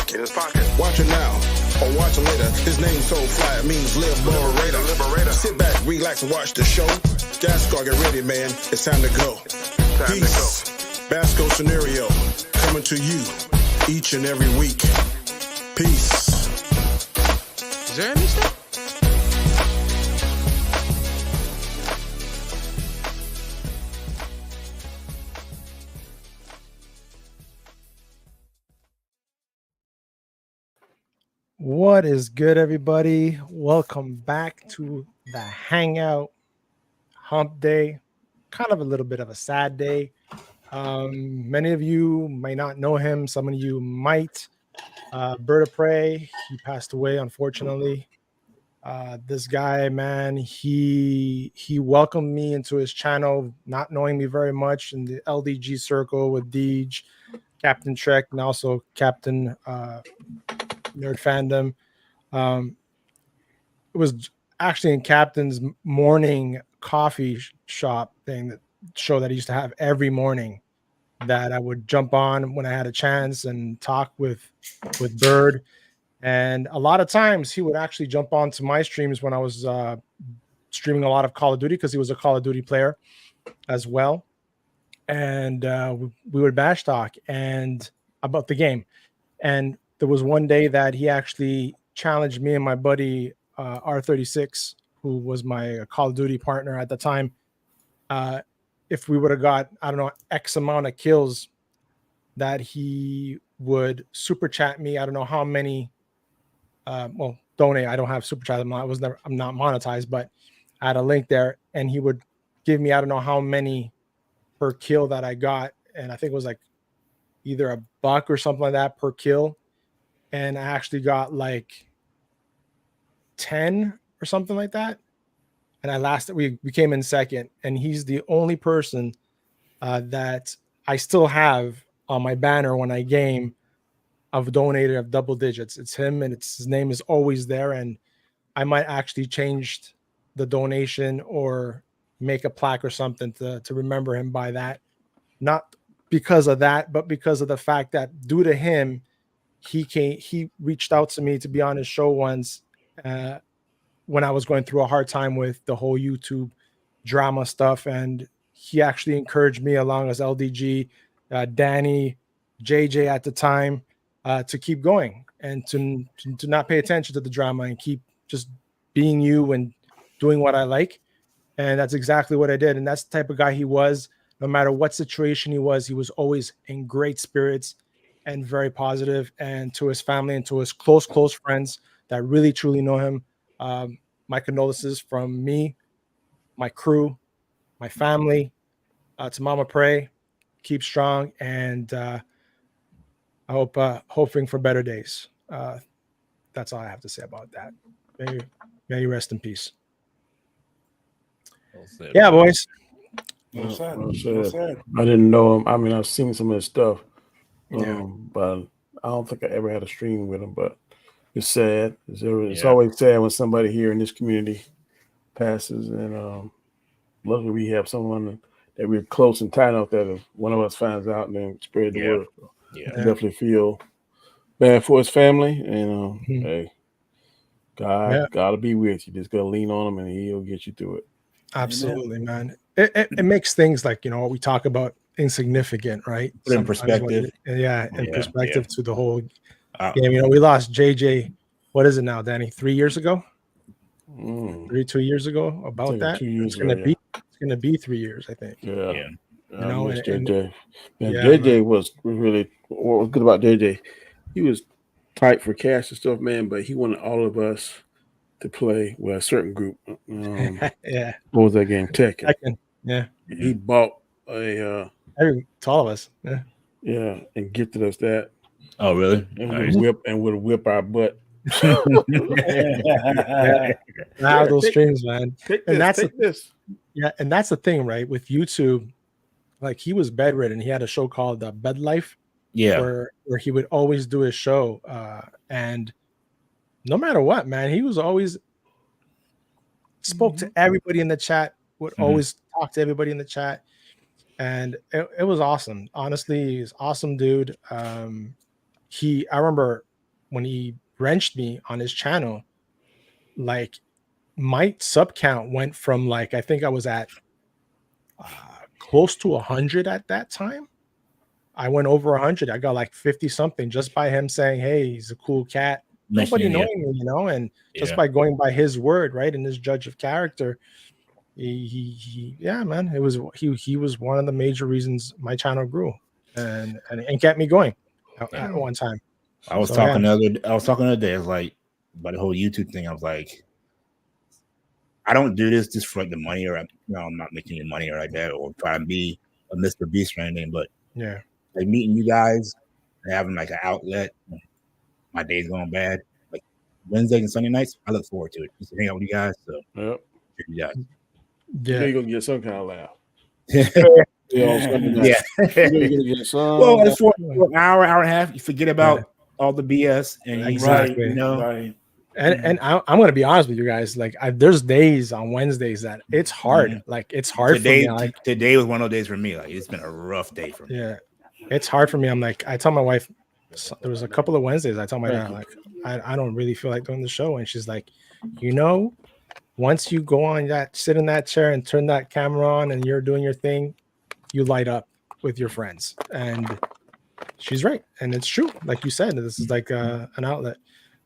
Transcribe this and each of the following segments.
pocket. Watch it now, or watch it later. His name's so fly, it means liberator. Sit back, relax, and watch the show. Gas car, get ready, man. It's time to go. Peace. Basco scenario coming to you each and every week. Peace. Is there any stuff? What is good, everybody? Welcome back to the Hangout Hump Day. Kind of a little bit of a sad day. Many of you may not know him. Some of you might. Bird of Prey, he passed away, unfortunately. This guy, man, he welcomed me into his channel, not knowing me very much in the LDG circle with Deej, Captain Trek, and also Captain Nerd Fandom. It was actually in Captain's morning coffee shop show that he used to have every morning that I would jump on when I had a chance and talk with Bird. And a lot of times he would actually jump onto my streams when I was streaming a lot of Call of Duty, because he was a Call of Duty player as well. And we would bash talk and about the game. And there was one day that he actually challenged me and my buddy R36, who was my Call of Duty partner at the time. If we would have got, I don't know, X amount of kills, that he would super chat me. I don't know how many. Donate. I don't have super chat. I'm not monetized, but I had a link there, and he would give me, I don't know how many per kill that I got, and I think it was like either $1 or something like that per kill. And I actually got like 10 or something like that. And we came in second. And he's the only person that I still have on my banner when I game of donated of double digits. It's him, and his name is always there. And I might actually change the donation or make a plaque or something to remember him by that. Not because of that, but because of the fact that due to him, he reached out to me to be on his show once when I was going through a hard time with the whole YouTube drama stuff. And he actually encouraged me, along as LDG, Danny, JJ at the time, to keep going and to not pay attention to the drama and keep just being you and doing what I like. And that's exactly what I did. And that's the type of guy he was. No matter what situation he was always in great spirits and very positive. And to his family and to his close friends that really truly know him, my condolences from me, my crew, my family, to Mama Pray. Keep strong, and I hope hoping for better days. That's all I have to say about that. May you rest in peace. Well said, yeah, boys. Well said. I didn't know him. I mean, I've seen some of his stuff. But I don't think I ever had a stream with him. But it's sad. It's always sad when somebody here in this community passes. And luckily we have someone that we're close and tight enough that if one of us finds out and then spread the word. I definitely feel bad for his family. And hey, God will be with you. Just gotta lean on him, and He'll get you through it. Absolutely, man. It makes things like, what we talk about insignificant, right? Put in perspective. Perspective to the whole game. We lost JJ. What is it now, Danny? 3 years ago? 2 years ago? About that? 2 years It's gonna be 3 years, I think. Yeah. JJ. JJ was really, what was good about JJ, he was tight for cash and stuff, man, but he wanted all of us to play with a certain group. What was that game? Tekken. Yeah. He bought to all of us. Yeah, and gifted us that. Oh, really? And would whip our butt. Now those streams, man. And that's the thing, right? With YouTube, like, he was bedridden. He had a show called Bed Life. Yeah. Where he would always do his show. And no matter what, man, he was always spoke to everybody in the chat, would always talk to everybody in the chat. And it was awesome. Honestly, he's awesome dude. I remember when he wrenched me on his channel, like my sub count went from like I think I was at close to 100 at that time. I went over 100. I got like 50 something just by him saying, "Hey, he's a cool cat." Nobody knowing me, and just by going by his word, right? And his judge of character, he yeah, man, it was he was one of the major reasons my channel grew and kept me going at one time. I was talking the other day. I was like, about the whole YouTube thing. I was like, I don't do this just for like the money, or I'm not making any money or like that, or trying to be a Mr. Beast or anything. But like meeting you guys and having like an outlet. My day's going bad. Like Wednesdays and Sunday nights, I look forward to it. Just to hang out with you guys. So you guys. You're gonna get some kind of laugh. Well, it's for an hour and a half. You forget about all the BS and And I'm gonna be honest with you guys. Like, there's days on Wednesdays that it's hard. Like, it's hard today, for me. Like, today was one of those days for me. Like, it's been a rough day for me. Yeah, it's hard for me. I'm like, I tell my wife. There was a couple of Wednesdays I tell my dad, like, I don't really feel like doing the show, and she's like, once you go on that, sit in that chair and turn that camera on and you're doing your thing, you light up with your friends. And she's right, and it's true, like you said, this is like an outlet.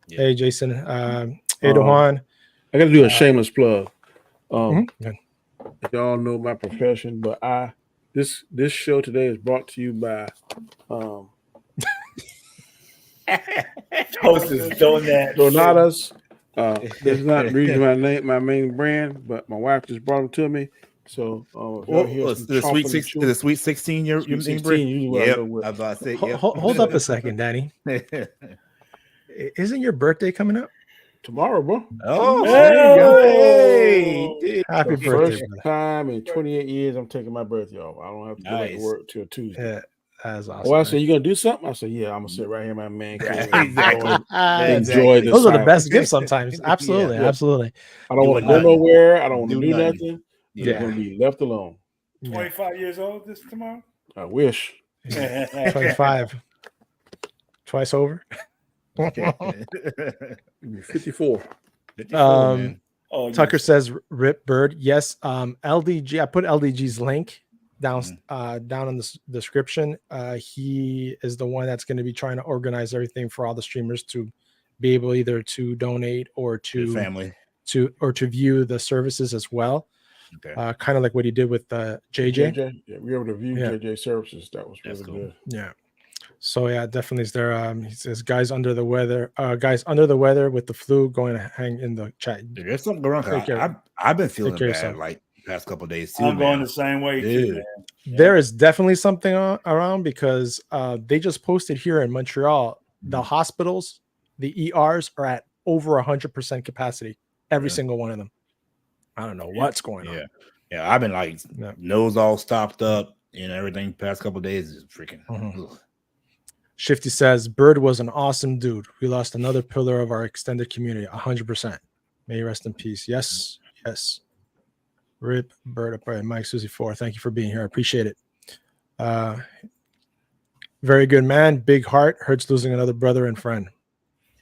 Hey Jason, hey Dohan, I gotta do a shameless plug. Y'all know my profession, but this show today is brought to you by Host is Donatas. That's not reading my main brand, but my wife just brought them to me. So the sweet 16 your main brand. Yep. I was about to say, hold up a second, Danny. Isn't your birthday coming up tomorrow, bro? Oh, hey, happy birthday! First time in 28 years, I'm taking my birthday off. I don't have to go back to work till Tuesday. Yeah. That's awesome. I said, you gonna do something? I said, yeah, I'm gonna sit right here in my man cave. Enjoy this. Those are the best gifts sometimes. Absolutely, absolutely. I don't want to go nowhere. I don't want to do nothing. You're gonna be left alone. 25 years old this tomorrow? I wish. 25. Twice over. 54. Tucker says Rip Bird. Yes. LDG. I put LDG's link down in the description. He is the one that's going to be trying to organize everything for all the streamers to be able either to donate or to family to view the services as well. Okay. Kind of like what he did with JJ. Yeah, we were able to view JJ services. That was really good. Yeah. So yeah, definitely is there. He says guys under the weather with the flu, going to hang in the chat. Dude, there's something going on. I've been feeling bad like past couple of days too. I'm going the same way too, man. There is definitely something around because they just posted here in Montreal, the hospitals, the ERs are at over 100% capacity. Every single one of them. I don't know what's going on. Yeah, I've been like nose all stopped up and everything. Past couple of days is freaking. Shifty says Bird was an awesome dude. We lost another pillar of our extended community. 100%. May he rest in peace. Yes. Rip Bird upright. Mike Susie 4. Thank you for being here. I appreciate it. Very good man. Big heart. Hurts losing another brother and friend.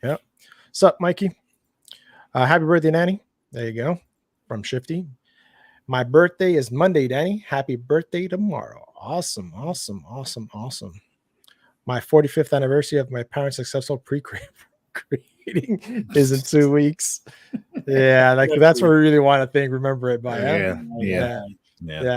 Yep. What's up, Mikey? Happy birthday, Nanny. There you go. From Shifty. My birthday is Monday, Danny. Happy birthday tomorrow. Awesome. My 45th anniversary of my parents' successful pre-creating is in 2 weeks. Yeah, like that's what we really want to remember it by. Yeah.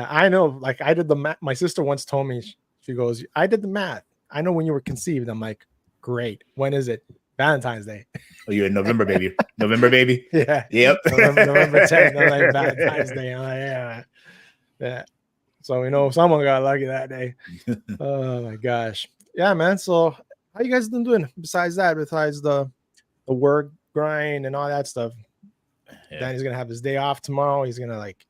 I know. Like I did the math. My sister once told me, she goes, I did the math. I know when you were conceived. I'm like, great. When is it? Valentine's Day. Oh, you're in November, baby. November, baby. Yeah. Yep. November 10th. I'm like, Valentine's Day. I'm like, yeah. So we know someone got lucky that day. Oh my gosh. Yeah, man. So how you guys been doing besides that? Besides the work grind and all that stuff. Danny's gonna have his day off tomorrow. He's gonna like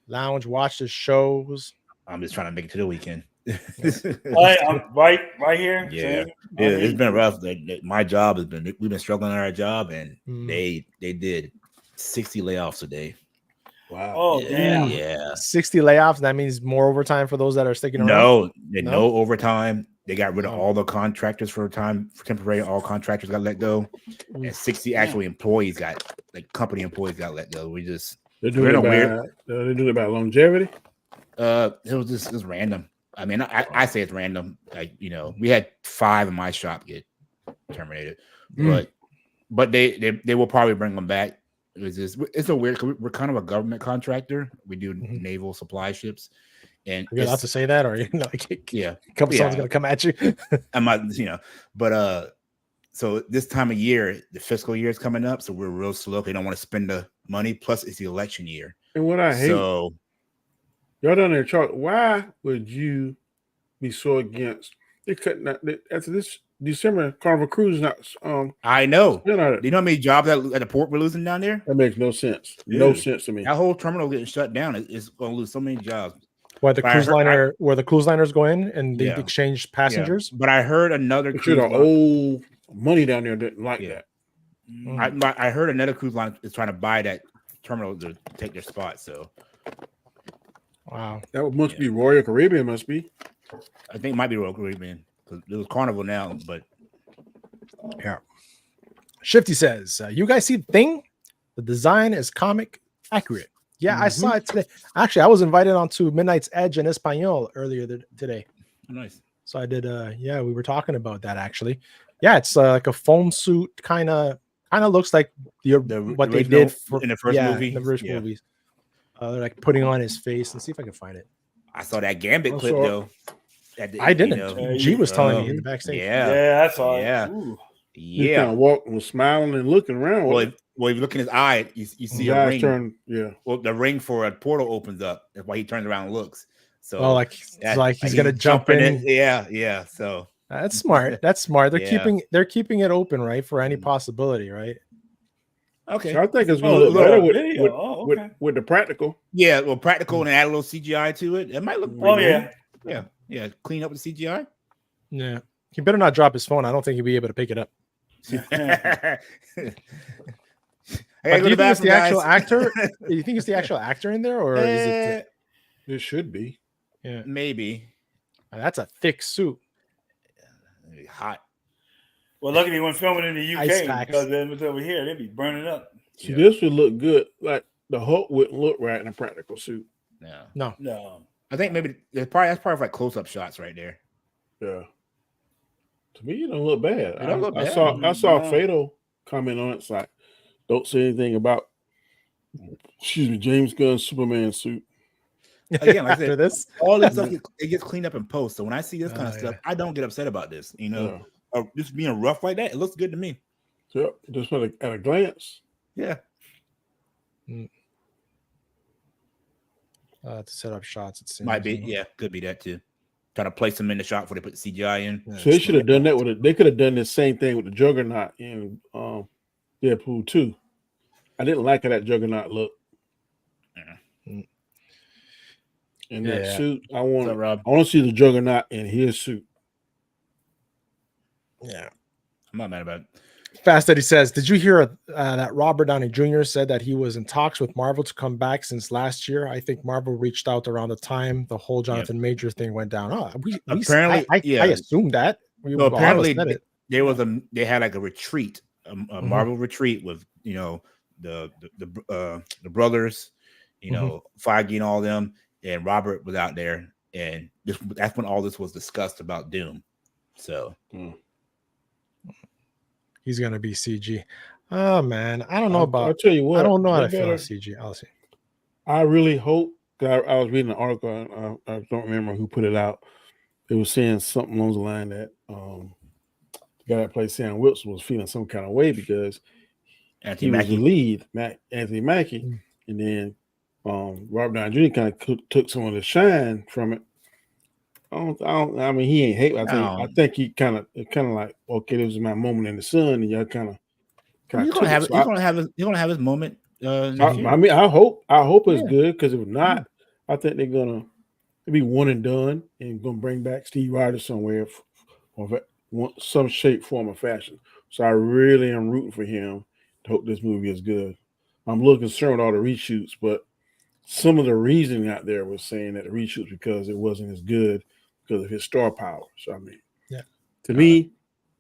lounge, watch the shows. I'm just trying to make it to the weekend. I'm right here. Yeah, it's been rough. My job has been. We've been struggling on our job, and they did 60 layoffs a day. Wow. Oh, damn. 60 layoffs. That means more overtime for those that are sticking around. No overtime. They got rid of all the contractors for a time. For temporary, all contractors got let go, and 60 actual employees company employees got let go. They're doing it by longevity. It was random. I mean, I say it's random. Like, we had 5 in my shop get terminated, but they will probably bring them back. It's a weird. We're kind of a government contractor. We do naval supply ships. And you're allowed to say that, or yeah, someone's gonna come at you. I'm not, but so this time of year, the fiscal year is coming up, so we're real slow. They don't want to spend the money. Plus, it's the election year. And what I hate, y'all down there, Charlie. Why would you be so against? They cutting out after this December. Carnival Cruise is not. I know. Do you know how many jobs at the port we're losing down there? That makes no sense. Dude, no sense to me. That whole terminal getting shut down is going to lose so many jobs. Where the cruise liners go in and they exchange passengers. Yeah. But I heard another cruise line, old money down there didn't like that. I heard another cruise line is trying to buy that terminal to take their spot. So, wow, that must be Royal Caribbean. Must be. I think it might be Royal Caribbean because it was Carnival now. But yeah, Shifty says, "You guys see the thing? The design is comic accurate." Yeah, I saw it today. Actually, I was invited onto Midnight's Edge in Espanol earlier today. Nice. So I did. We were talking about that actually. Yeah, it's like a foam suit, kind of looks like what they did in the first movie. In the first movies. They're like putting on his face. Let's see if I can find it. I saw that Gambit clip though. I didn't. G was telling me in the backstage. Yeah, that's all. Yeah. Ooh. He kind of walking, smiling, and looking around. Well, if you look in his eye, you see a ring. Well, the ring for a portal opens up. That's why he turns around and looks. So, he's gonna jump in. Yeah. So that's smart. That's smart. They're keeping it open, right, for any possibility, right? Okay. So I think it's going to look better with the practical. Yeah, well, practical and add a little CGI to it. It might look pretty good. Yeah. Clean up the CGI. Yeah. He better not drop his phone. I don't think he'll be able to pick it up. Do you think it's the actual actor? Do you think it's the actual actor in there, or is it? It should be. Yeah, maybe. That's a thick suit. Hot. Well, luckily when filming in the UK, because then it's over here, they'd be burning up. See, this would look good. Like the Hulk wouldn't look right in a practical suit. No. I think maybe that's probably like close-up shots right there. Yeah. To me, it don't look bad. It don't look bad. I saw Fatal comment on it. It's like, don't say anything about, James Gunn's Superman suit. Again, like I said, all this stuff it gets cleaned up in post. So when I see this kind of stuff, I don't get upset about this. Just being rough like that, it looks good to me. Yep, just at a glance. Yeah. To set up shots, it seems. Might be, could be that too. Trying to place them in the shot before they put the CGI in. So they should have done that with it. They could have done the same thing with the Juggernaut in Deadpool 2. I didn't like how that Juggernaut looked. In that suit, I want to see the Juggernaut in his suit. Yeah, I'm not mad about it. Fast Eddie says, did you hear that Robert Downey Jr. said that he was in talks with Marvel to come back since last year? I think Marvel reached out around the time the whole Jonathan Major thing went down. Apparently, I assumed that. Apparently, they had like a retreat, a Marvel retreat with the brothers, Feige and all them, and Robert was out there, and that's when all this was discussed about Doom. So. He's gonna be CG. Oh man, I don't know about. I'll tell you what. I don't know how to feel about CG. I'll see. I really hope. I was reading an article. I don't remember who put it out. It was saying something along the line that the guy that played Sam Wilson was feeling some kind of way because he was the lead, Anthony Mackie, and then Robert Downey Jr. kind of took some of the shine from it. I mean, he ain't hate. I think he kind of like, okay, this is my moment in the sun, and y'all kind of. You're gonna have his moment. I mean, I hope it's good because if not, I think they're gonna be one and done and gonna bring back Steve Rogers somewhere, or some shape, form, or fashion. So I really am rooting for him to hope this movie is good. I'm a little concerned with all the reshoots, but some of the reasoning out there was saying that the reshoots because it wasn't as good because of his star power. So I mean, To me,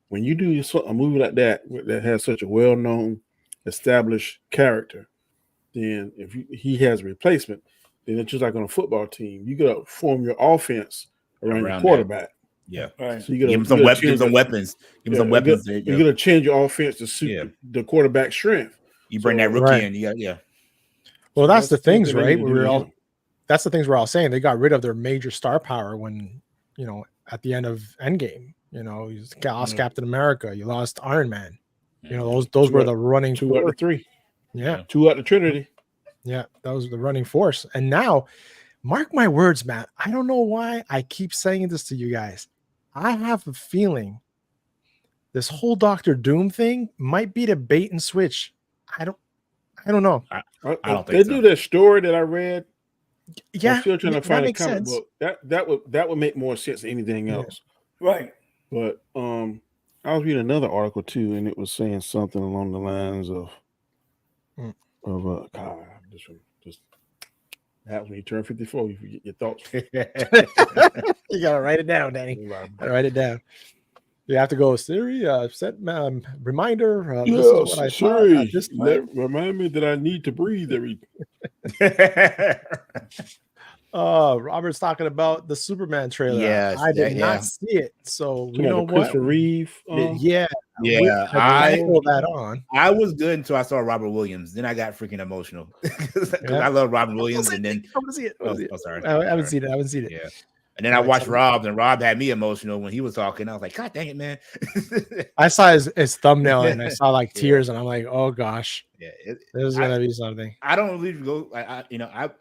when you do a movie like that has such a well-known, established character, then if he has a replacement, then it's just like on a football team. You got to form your offense around your quarterback. Yeah. Right. So you give him some weapons. Give him some weapons. You're going to change your offense to suit the quarterback's strength. You bring that rookie in. Yeah. Well, that's the things, right? That's the things we're all saying. They got rid of their major star power when, at the end of Endgame, you lost Captain America, you lost Iron Man. Those were the running 2 out of 3. Yeah. 2 out of Trinity. Yeah, that was the running force. And now, mark my words, Matt. I don't know why I keep saying this to you guys. I have a feeling this whole Doctor Doom thing might be the bait and switch. I don't know. I don't think they do that story that I read. Yeah, I'm still trying to find a comic book. That would make more sense than anything else. Right. But I was reading another article too, and it was saying something along the lines of God, just happens when you turn 54, you forget your thoughts. You gotta write it down, Danny. Write it down. You have to go, Siri, set reminder. This is what I Siri, remind me that I need to breathe every. Robert's talking about the Superman trailer. Yes, I did not see it. So you know what? Christopher Reeve. I pulled that on. I was good until I saw Robert Williams. Then I got freaking emotional because I love Robert Williams. And then I want to see it. Sorry, I haven't seen it. Yeah. And then I watched Rob, and Rob had me emotional when he was talking. I was like, God dang it, man. I saw his thumbnail and I saw like tears, and I'm like, oh gosh. Yeah, this is gonna be something. I don't really go. I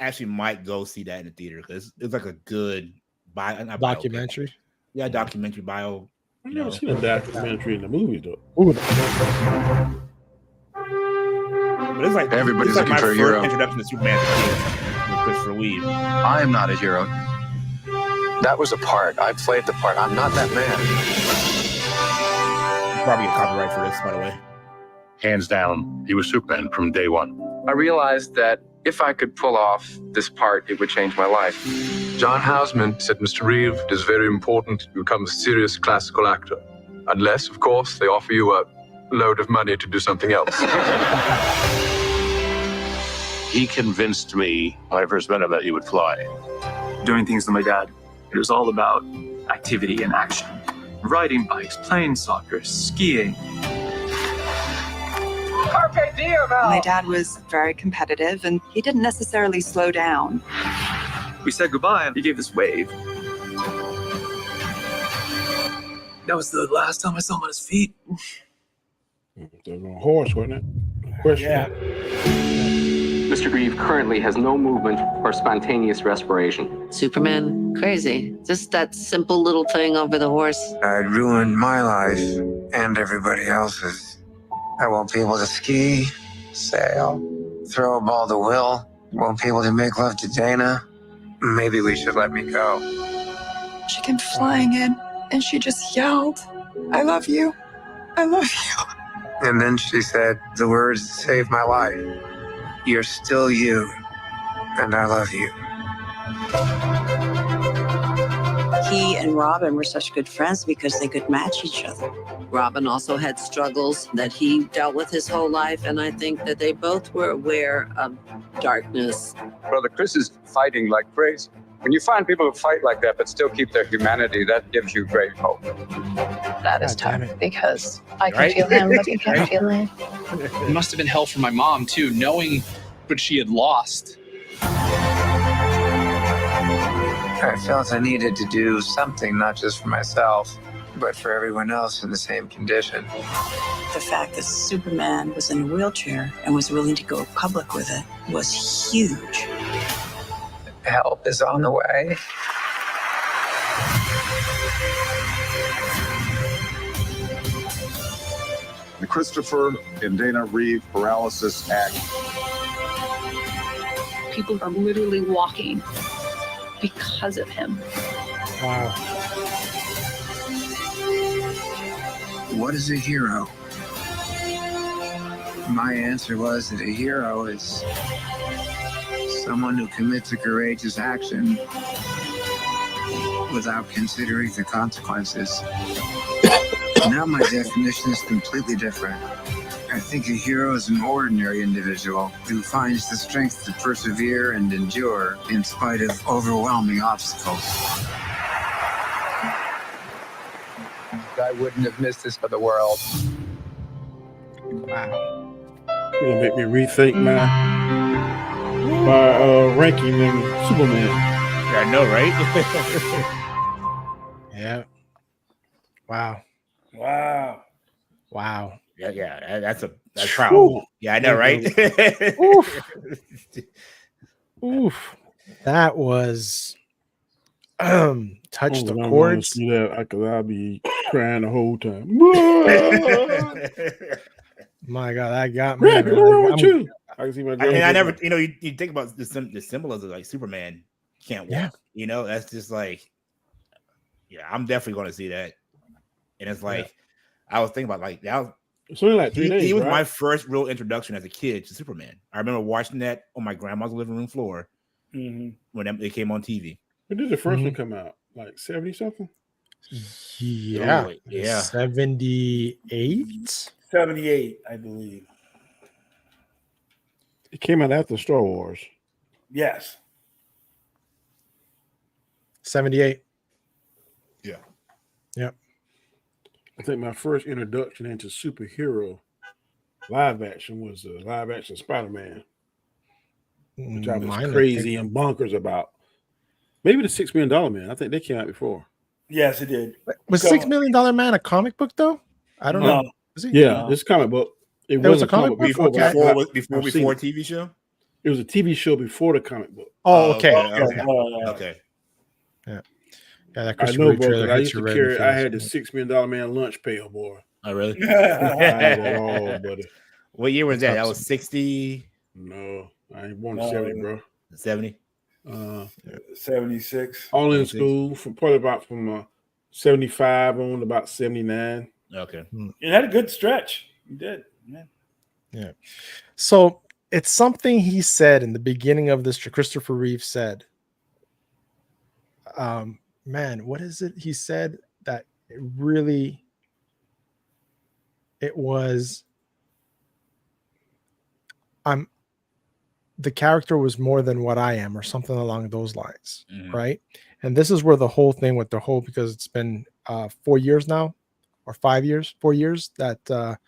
actually might go see that in the theater because it's like a good documentary. Yeah, documentary bio. I've never seen a documentary in the movies though. But it's like everybody's looking for a hero. Introduction to Superman with Christopher Reeve. I am not a hero. That was a part. I played the part. I'm not that man. Probably a copyright for this, by the way. Hands down, he was Superman from day one. I realized that if I could pull off this part, it would change my life. John Houseman said, Mr. Reeve, it is very important to become a serious classical actor. Unless, of course, they offer you a load of money to do something else. He convinced me when I first met him that he would fly. Doing things with my dad. It was all about activity and action. Riding bikes, playing soccer, skiing. My dad was very competitive, and he didn't necessarily slow down. We said goodbye, and he gave this wave. That was the last time I saw him on his feet. They're on a horse, wasn't it? Question. Yeah. Mr. Reeve currently has no movement or spontaneous respiration. Superman, crazy. Just that simple little thing over the horse. I'd ruined my life and everybody else's. I won't be able to ski, sail, throw a ball to Will. Won't be able to make love to Dana. Maybe we should let me go. She came flying in, and she just yelled, I love you. I love you. And then she said the words that saved my life. You're still you, and I love you. He and Robin were such good friends because they could match each other. Robin also had struggles that he dealt with his whole life, and I think that they both were aware of darkness. Brother Chris is fighting like crazy. When you find people who fight like that but still keep their humanity, that gives you great hope. That is tough because I can feel him, but he can't feel him. It must have been hell for my mom, too, knowing what she had lost. I felt I needed to do something, not just for myself, but for everyone else in the same condition. The fact that Superman was in a wheelchair and was willing to go public with it was huge. Help is on the way. The Christopher and Dana Reeve Paralysis Act. People are literally walking because of him. Wow. What is a hero? My answer was that a hero is someone who commits a courageous action without considering the consequences. Now my definition is completely different. I think a hero is an ordinary individual who finds the strength to persevere and endure in spite of overwhelming obstacles. I wouldn't have missed this for the world. Wow. It's gonna make me rethink my ranking in Superman. I know, right? Yeah. Wow. Wow. Yeah. That's proud. Yeah, I know, right? Oof. Oof. That was touch the chords. See that I'll be crying the whole time. My God, that got me. Rick, what's wrong with you? I can see my girl. And I never, you think about the symbolism, like Superman can't walk. Yeah. You know, that's just like, yeah, I'm definitely going to see that. And it's like, I was thinking about like that. It's only like 3 days. He was right? my first real introduction as a kid to Superman. I remember watching that on my grandma's living room floor when they came on TV. When did the first one come out? Like 70 something? Yeah. Ooh, yeah. 78? 78, I believe. It came out after Star Wars. Yes. 78. Yeah. Yep. I think my first introduction into superhero live action was a live action Spider-Man, which I was crazy and bonkers about. Maybe the $6 Million Man. I think they came out before. Yes, it did. Was $6 Million Man a comic book though? I don't know. Was it? Yeah, this comic book. It was a comic book before before a TV show. It was a TV show before the comic book. Oh, okay. Okay. Yeah. Yeah, that I know, bro. I used to carry. I had the $6 Million Man lunch pail, boy. Oh, really? I had it all, buddy. What year was that? That was 60. No, I ain't born in 70, bro. 70. 76. All in school from 75 on to about 79. Okay. It had a good stretch. You did. Yeah. So it's something he said in the beginning of this. Christopher Reeve said, man, what is it? He said that it was, the character was more than what I am, or something along those lines. Right. And this is where the whole thing with because it's been 4 years now, or 4 years that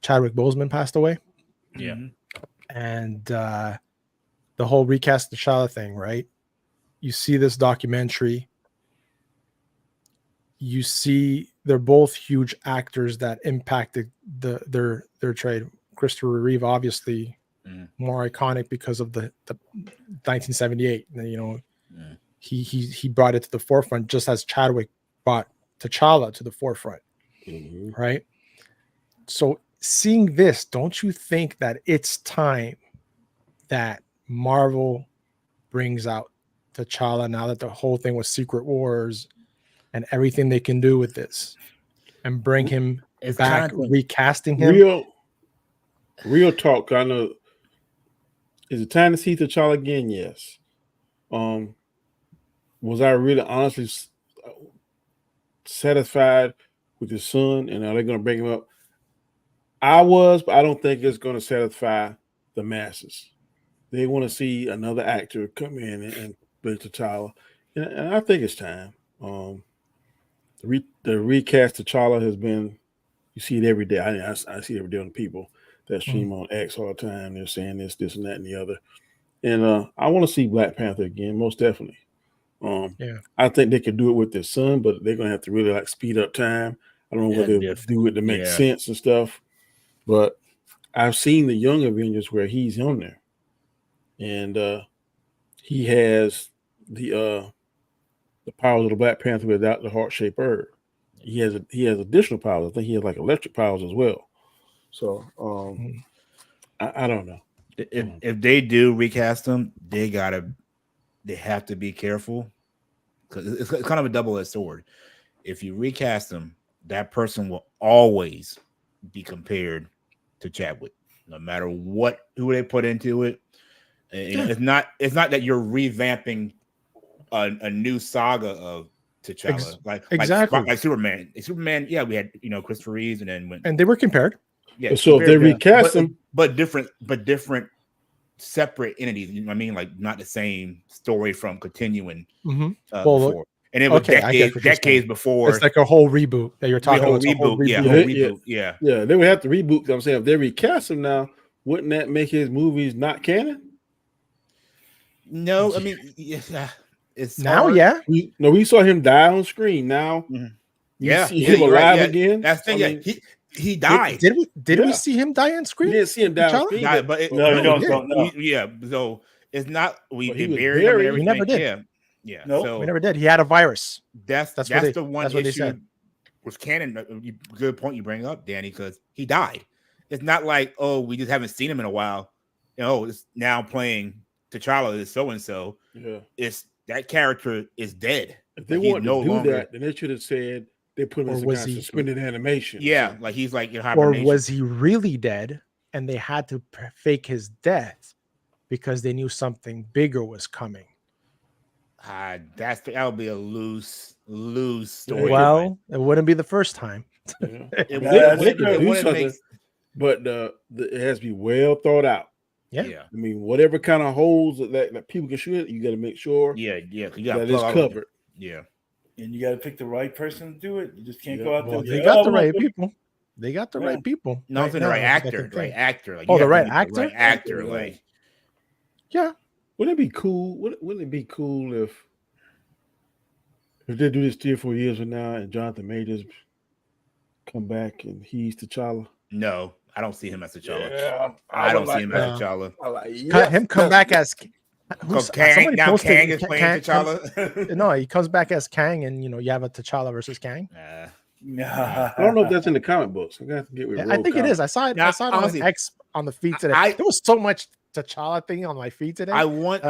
Chadwick Boseman passed away. Yeah. And the whole recast T'Challa thing, right? You see this documentary. You see they're both huge actors that impacted their trade. Christopher Reeve, obviously, more iconic because of the 1978. You know, he brought it to the forefront, just as Chadwick brought T'Challa to the forefront, right? So seeing this, don't you think that it's time that Marvel brings out T'Challa, now that the whole thing was Secret Wars and everything they can do with this, and bring him back, recasting him? Real talk. I know. Is it time to see T'Challa again? Yes. Was I really honestly satisfied with his son, and are they going to bring him up? I was, but I don't think it's going to satisfy the masses. They want to see another actor come in and play T'Challa, and I think it's time. The recast T'Challa has been, you see it every day. I see it every day on people that stream on X all the time. They're saying this, and that, and the other. And I want to see Black Panther again, most definitely. I think they could do it with their son, but they're gonna have to really speed up time. I don't know what they'll do it to make sense and stuff. But I've seen the Young Avengers where he's on there, and he has the powers of the Black Panther without the heart-shaped herb. He has additional powers. I think he has electric powers as well. So I don't know. If they do recast them, they have to be careful, because it's kind of a double-edged sword. If you recast them, that person will always be compared to Chadwick, no matter who they put into it. And it's not that you're revamping a new saga of T'Challa, exactly. like Superman. Superman, yeah, we had Christopher Reeves, and then and they were compared. Yeah, so if they recast him, but different separate entities. You know what I mean? Like not the same story from continuing before. And it was decades before. It's like a whole reboot that you're talking about. Reboot. Yeah. They would have to reboot. I'm saying if they recast him now, wouldn't that make his movies not canon? No, I mean, it's now, hard. We saw him die on screen. Now, you see him alive again. That's the thing. He died. Did we see him die on screen? We didn't see him die on screen. But you don't know. So it's not. We he was buried him. And everything. We never did. Yeah. No, so we never did. He had a virus. That's the one issue with canon. Good point you bring up, Danny, because he died. It's not like we just haven't seen him in a while. It's now playing T'Challa is so and so. Yeah, it's that character is dead. If they wanted to do that, then they should have said they put him as a suspended animation. Yeah, like he's like in hibernation. Or was he really dead and they had to fake his death because they knew something bigger was coming? That would be a loose story. Well, it wouldn't be the first time. It wouldn't make, but it has to be well thought out. Yeah. I mean, whatever kind of holes that people can shoot it, you got to make sure. Yeah, that it's covered. Yeah, and you got to pick the right person to do it. You just can't go out there. They got the right people. They got the right people. No, the right actor. Right actor. Like, the right actor. Right actor. Like, yeah. Wouldn't it be cool? Wouldn't it be cool if they do this 3 or 4 years from now and Jonathan Majors come back and he's T'Challa? No, I don't see him as T'Challa. Yeah, I don't see him as T'Challa. Cut him come back as Kang. Now Kang is playing T'Challa. No, he comes back as Kang, and you have a T'Challa versus Kang. I don't know if that's in the comic books. I got to get with. I think it is. I saw it. I saw it on X on the feed today. There was so much T'Challa thing on my feed today. I want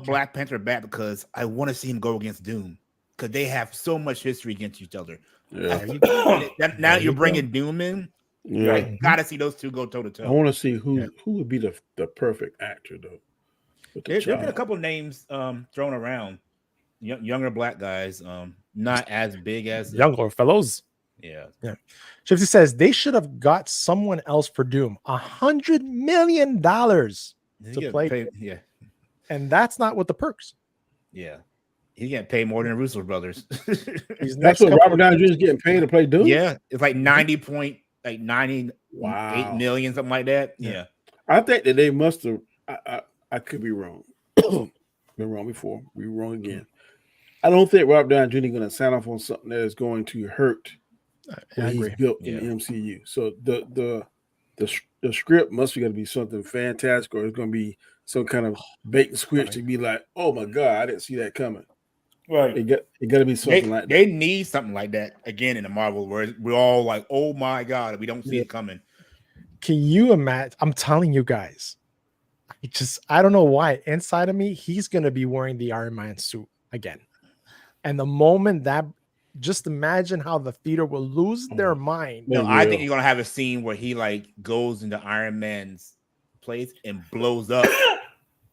Black Panther back because I want to see him go against Doom because they have so much history against each other. Yeah. Now you're bringing Doom in. Yeah, I gotta see those two go toe to toe. I want to see who would be the perfect actor though. There's been a couple names thrown around, younger black guys, not as big as younger fellows. Yeah. Shifty says they should have got someone else for Doom. $100 million to play. Yeah, and that's not with the perks. Yeah, he's getting paid more than the Russo brothers. That's what Robert Downey Jr. is getting paid to play Doom. Yeah, it's like 98 million, something like that. Yeah, I think that they must have. I could be wrong. Been wrong before. We were wrong again. I don't think Robert Downey Jr. is going to sign off on something that is going to hurt what he's built in the MCU. So the script must be going to be something fantastic, or it's going to be some kind of bait and switch to be like, oh my god, I didn't see that coming. Right. It got to be something like that. They need something like that again in the Marvel, where we're all like, oh my god, we don't see it coming. Can you imagine? I'm telling you guys. I don't know why. Inside of me, he's going to be wearing the Iron Man suit again. And the moment that, just imagine how the theater will lose their mind. No, I think you're going to have a scene where he like goes into Iron Man's place and blows up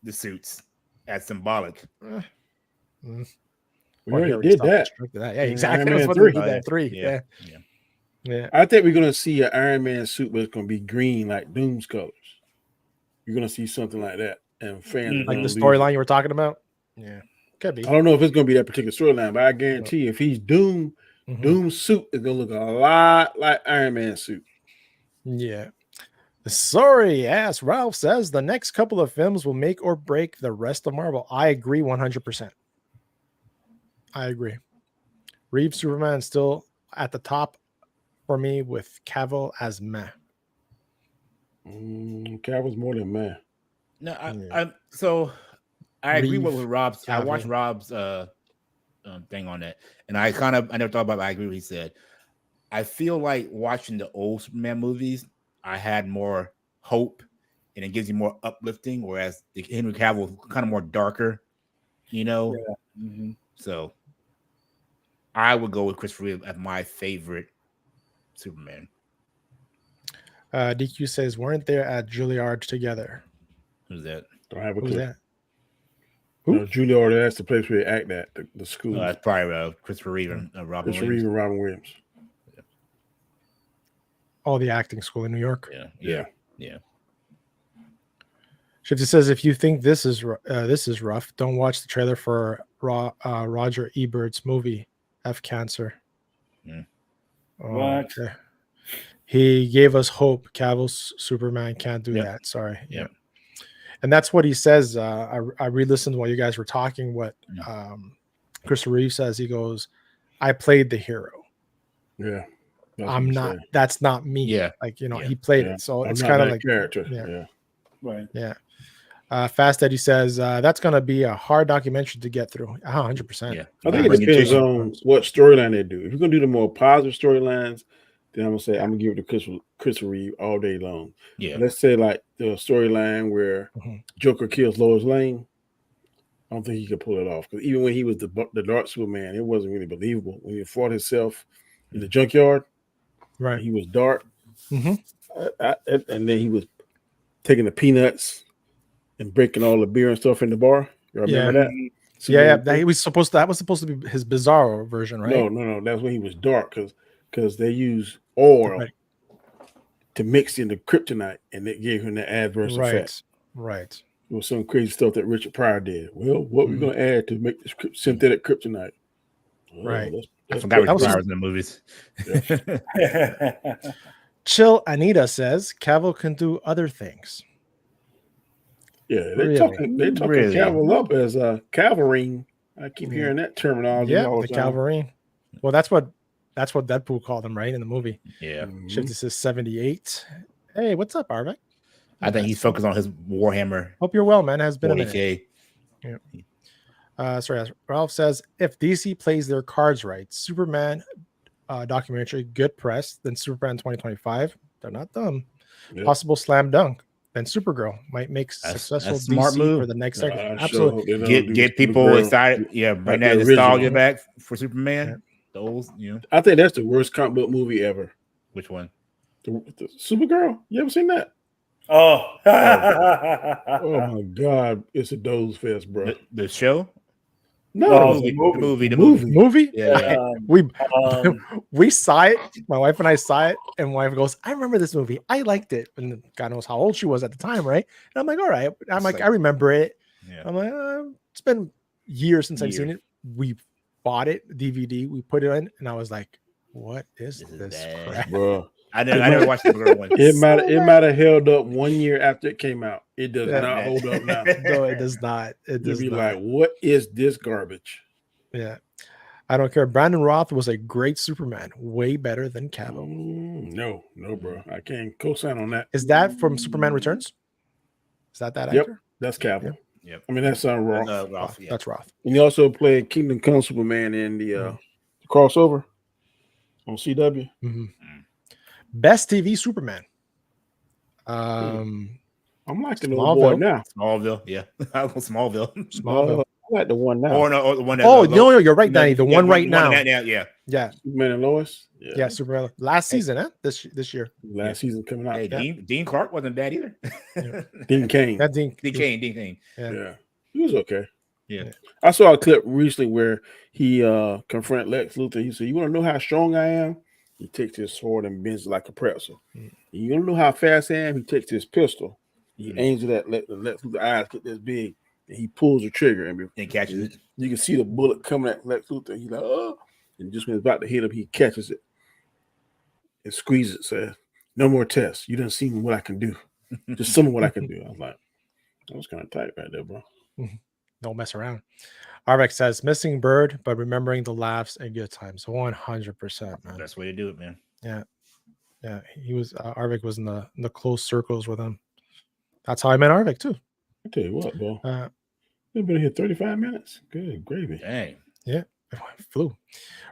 the suits as symbolic. We already did that. Yeah, exactly. Iron Man 3. Yeah. I think we're going to see an Iron Man suit, but it's going to be green like Doom's colors. You're going to see something like that. And fans like the storyline you were talking about? Yeah. Could be. I don't know if it's going to be that particular storyline, but I guarantee you, if he's Doom, Doom's suit is going to look a lot like Iron Man's suit. Yeah. Sorry, ass Ralph says the next couple of films will make or break the rest of Marvel. I agree 100%. I agree. Reeve Superman still at the top for me with Cavill as meh. Cavill's more than meh. No, I agree with Rob's. I watched Rob's thing on that, and I never thought about it, but I agree with what he said. I feel like watching the old Superman movies, I had more hope, and it gives you more uplifting, whereas the Henry Cavill kind of more darker, Yeah. Mm-hmm. So I would go with Christopher Reeve as my favorite Superman. DQ says, weren't there at Juilliard together? Who's that? Don't have a Who's clue. that? Who? Julia Order. That's the place where they act at the school. No, that's probably Christopher Reeve and Robin Christopher Williams. Reeve and Robin Williams. Oh, the acting school in New York. Yeah. Shifty says, if you think this is rough, don't watch the trailer for Roger Ebert's movie F Cancer. What? Okay. He gave us hope. Cavill's Superman can't do that. Sorry. Yeah. And that's what he says. I re-listened while you guys were talking. What Christopher Reeve says. He goes, "I played the hero. Yeah. I'm not. Saying. That's not me. Yeah. Like he played it. So it's kind of like character. Yeah. Right. Yeah. Fast Eddie says that's going to be a hard documentary to get through. 100%. Yeah. I think it depends on what storyline they do. If you're going to do the more positive storylines, then I'm gonna give it to Christopher Reeve all day long. Yeah. Let's say like the storyline where Joker kills Lois Lane. I don't think he could pull it off, because even when he was the Dark Superman, it wasn't really believable. When he fought himself in the junkyard, right? He was dark, and then he was taking the peanuts and breaking all the beer and stuff in the bar. You remember that? So that was supposed to be his Bizarro version, right? No. That's when he was dark, because they used oil to mix in the kryptonite, and it gave him the adverse effect. Right. It was some crazy stuff that Richard Pryor did. Well, what we're going to add to make this synthetic kryptonite? Right. I forgot Richard Pryor was in the movies. Chill Anita says Cavill can do other things. Yeah, they're talking Cavill up as Calvarine. I keep hearing that terminology. Yeah, all the the time. Calvarine. Well, that's what Deadpool called him, right, in the movie. Yeah. Shifty says 78. Hey, what's up, Arvik? I think he's focused on his Warhammer. Hope you're well, man. Has been 40K. a minute. Yeah. Sorry, Ralph says if DC plays their cards right, Superman documentary, good press, then Superman 2025. They're not dumb. Yeah. Possible slam dunk. Then Supergirl might make successful DC smart move for the next second. Absolutely. Get people excited. Yeah, bring that nostalgia back for Superman. Yeah. Those, I think that's the worst comic book movie ever. Which one? The Supergirl. You ever seen that? Oh. Oh my God. It's a doze fest, bro. The show? No, the movie. Yeah. We saw it. My wife and I saw it, and my wife goes, "I remember this movie. I liked it." And God knows how old she was at the time, right? And I'm like, "All right." I'm like, "I remember it." Yeah. I'm like, "It's been years since I've seen it." We bought it, DVD. We put it in, and I was like, "What is this crap, bro?" I never watched the girl one. It might have held up 1 year after it came out. It does not hold up now. No, it does not. It does You'd be not. like, what is this garbage? Yeah. I don't care. Brandon Roth was a great Superman, way better than Cavill. No, bro. I can't co-sign on that. Is that from Superman Returns? Is that Yep, actor? that's Cavill. Yep. I mean, that's Roth. Roth, yeah. That's Roth. And he also played Kingdom Come Superman in the crossover on CW. Best TV Superman. I'm liking the old boy now. Smallville, yeah. I go Smallville. Smallville. I like the one now. Or the one that. Oh, no, you're right, Danny. The one right now. Yeah. Yeah. Superman and Lois. Yeah, Superman. Last season, huh? This year. Last season coming out. Hey, Dean Clark wasn't bad either. Dean Cain. That Dean Cain. Yeah. He was okay. Yeah. I saw a clip recently where he confronted Lex Luthor. He said, "You want to know how strong I am?" He takes his sword and bends it like a pretzel. You want to know how fast I am? He takes his pistol. He aims it at Lex Luthor's eyes get this big, and he pulls the trigger and catches it. You can see the bullet coming at Lex Luthor. He's like, "Oh!" And just when it's about to hit him, he catches it and squeezes it. Says, "No more tests. You done seen what I can do. Just some of what I can do." I was like, "That was kind of tight right there, bro." Don't mess around. Arbeck says, missing Bird, but remembering the laughs and good times. 100%, man. That's the way to do it, man. Yeah. Yeah. He was, Arbeck was in the close circles with him. That's how I met Arbeck, too. I tell you what, bro. We've been here 35 minutes. Good gravy. Dang. Yeah. It flew.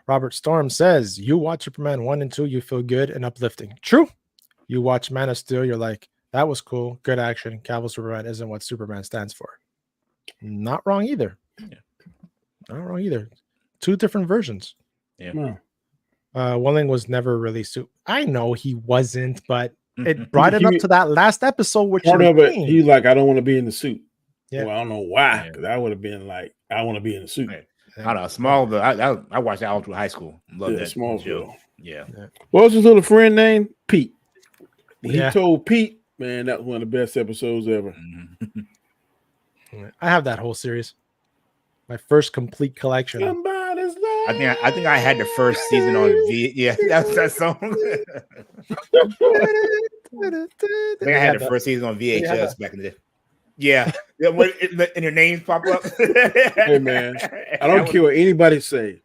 Robert Storm says, you watch Superman 1 and 2, you feel good and uplifting. True. You watch Man of Steel, you're like, that was cool. Good action. Cavill Superman isn't what Superman stands for. Not wrong either. Yeah. Not wrong either. Two different versions. Yeah. Welling was never released. I know he wasn't, but it brought it up to that last episode. Which part of it, he's like, I don't want to be in the suit. Well, I don't know why, because I would have been like, I want to be in the suit. I don't know, Smallville. I watched that all through high school. Love that Smallville. show. Yeah. What was his little friend name? Pete. When Yeah. he told Pete, man, that was one of the best episodes ever. I have that whole series. My first complete collection. Somebody's there. I think I had the first season on V. Yeah, that's that song. I think I had the first season on VHS back in the day. Yeah. And your names pop up. Hey man, I don't care what anybody say.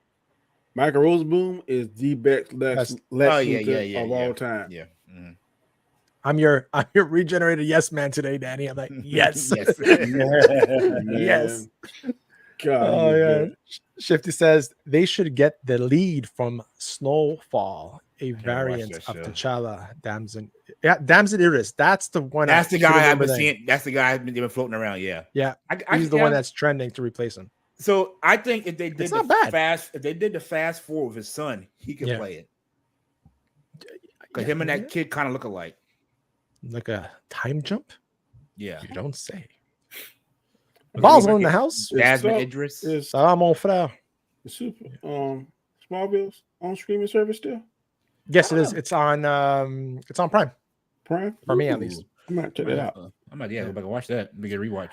Michael Rosenbaum is the best Lex Luthor of all time. Yeah. I'm your regenerated yes man today, Danny. I'm like, yes. Yes. God, oh yeah. Shifty says they should get the lead from Snowfall, a variant of T'Challa. Damson Idris. That's the one. That's the guy I've been seeing. That's the guy they've been floating around. Yeah. Yeah. He's the one that's trending to replace him. So I think if they did the fast forward with his son, he could play it. Because him and that kid kind of look alike. Like a time jump? Yeah. You don't say. Balls in the house. Jasmine Idris. Salam mon frère. Super. Smallville's on streaming service still? Yes, it is. It's on Prime. Prime? For me, at least. I might check that out. I might go back and watch that. Make a rewatch.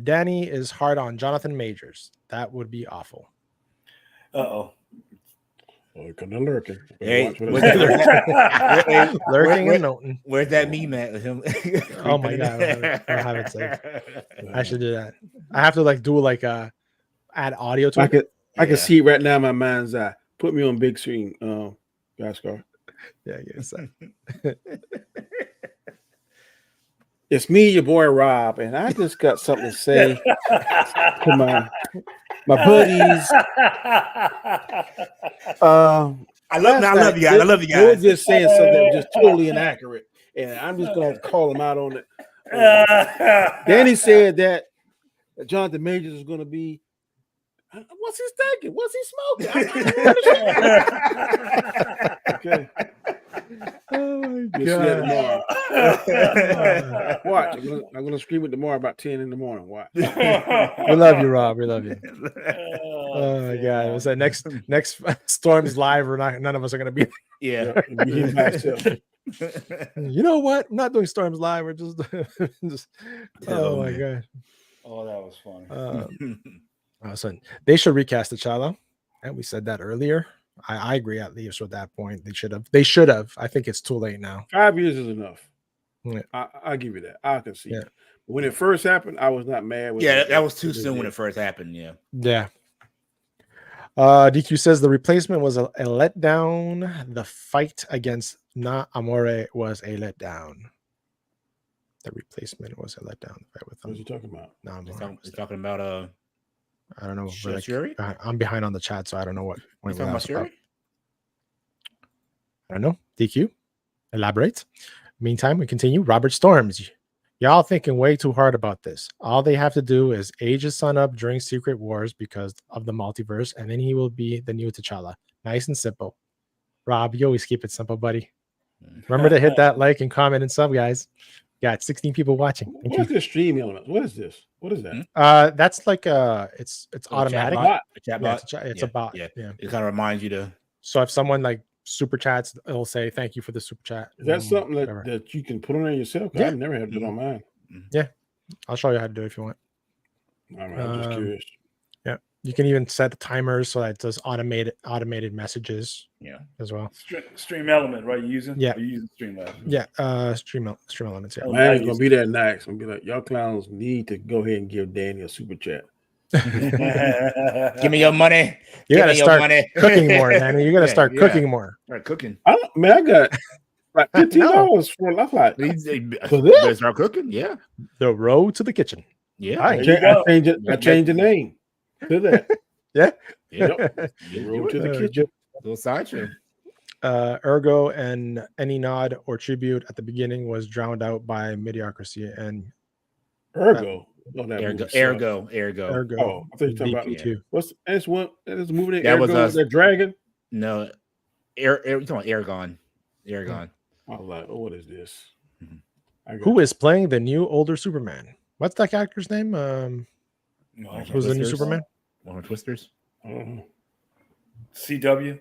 Danny is hard on Jonathan Majors. That would be awful. Uh-oh. Oh, kind of lurking. Hey, lurking and noting. Where's that meme at? Him? Oh my god, I have it saved. I should do that. I have to do add audio to it. I can see it right now in my mind's eye. Put me on big screen, Gascar. Yeah, yes. It's me, your boy Rob, and I just got something to say to my buddies. I love you guys. I love you guys. You're just saying something that was just totally inaccurate, and I'm just gonna call him out on it. Danny said that Jonathan Majors is gonna be. What's he thinking? What's he smoking? Okay. Oh my God. Watch. I'm gonna scream it tomorrow about 10 in the morning. Watch. We love you, Rob. We love you. Oh my God. It was that next Storm's live or not, none of us are gonna be. Yeah. You know what? I'm not doing Storms live. We're just oh my God. Oh, that was funny. So they should recast T'Challa. And we said that earlier. I agree at least with that point. They should have. I think it's too late now. 5 years is enough. Yeah. I'll give you that. I can see it. When it first happened, I was not mad with it. That was too soon when it first happened. Yeah. Yeah. DQ says the replacement was a letdown. The fight against Na Amore was a letdown. The replacement was a letdown. What are you talking about? No, he's talking about I don't know. Shuri? I'm behind on the chat, so I don't know what. You talking about Shuri? I don't know. DQ, elaborate. Meantime, we continue. Robert Storms. Y'all thinking way too hard about this. All they have to do is age his son up during Secret Wars because of the multiverse, and then he will be the new T'Challa. Nice and simple. Rob, you always keep it simple, buddy. Remember to hit that like and comment and sub, guys. Got 16 people watching. What's this stream element? What is this? What is that? That's like it's automatic. A chat bot. It's a bot. Yeah. It kind of reminds you to. So if someone super chats, it'll say thank you for the super chat. Is that something that you can put on there yourself? Yeah. I've never had it on mine. Yeah, I'll show you how to do it if you want. I'm just curious. Yeah, you can even set timers so that it does automated messages. Yeah, as well. Stream Element, right? You using? Yeah, you using Stream Element. Yeah, Stream Elements. Yeah, mine is gonna be that nice. I'm gonna be like, y'all clowns need to go ahead and give Danny a super chat. Give me your money. You gotta start cooking more, Danny. You gotta start cooking more. Start cooking. I got like $15 for life. Like for this, start cooking. Yeah, the road to the kitchen. Yeah, I changed the name to that. Yeah, yep. The road to the kitchen. Little side show. Ergo and any nod or tribute at the beginning was drowned out by mediocrity and Ergo. Ergo. Oh, I thought you were talking about too. What's this one? This movie that Ergo, was the dragon. No, you're talking about Aragon. I was like, oh, what is this? Who is playing the new older Superman? What's that actor's name? Who's the new Superman? One of Twisters. CW.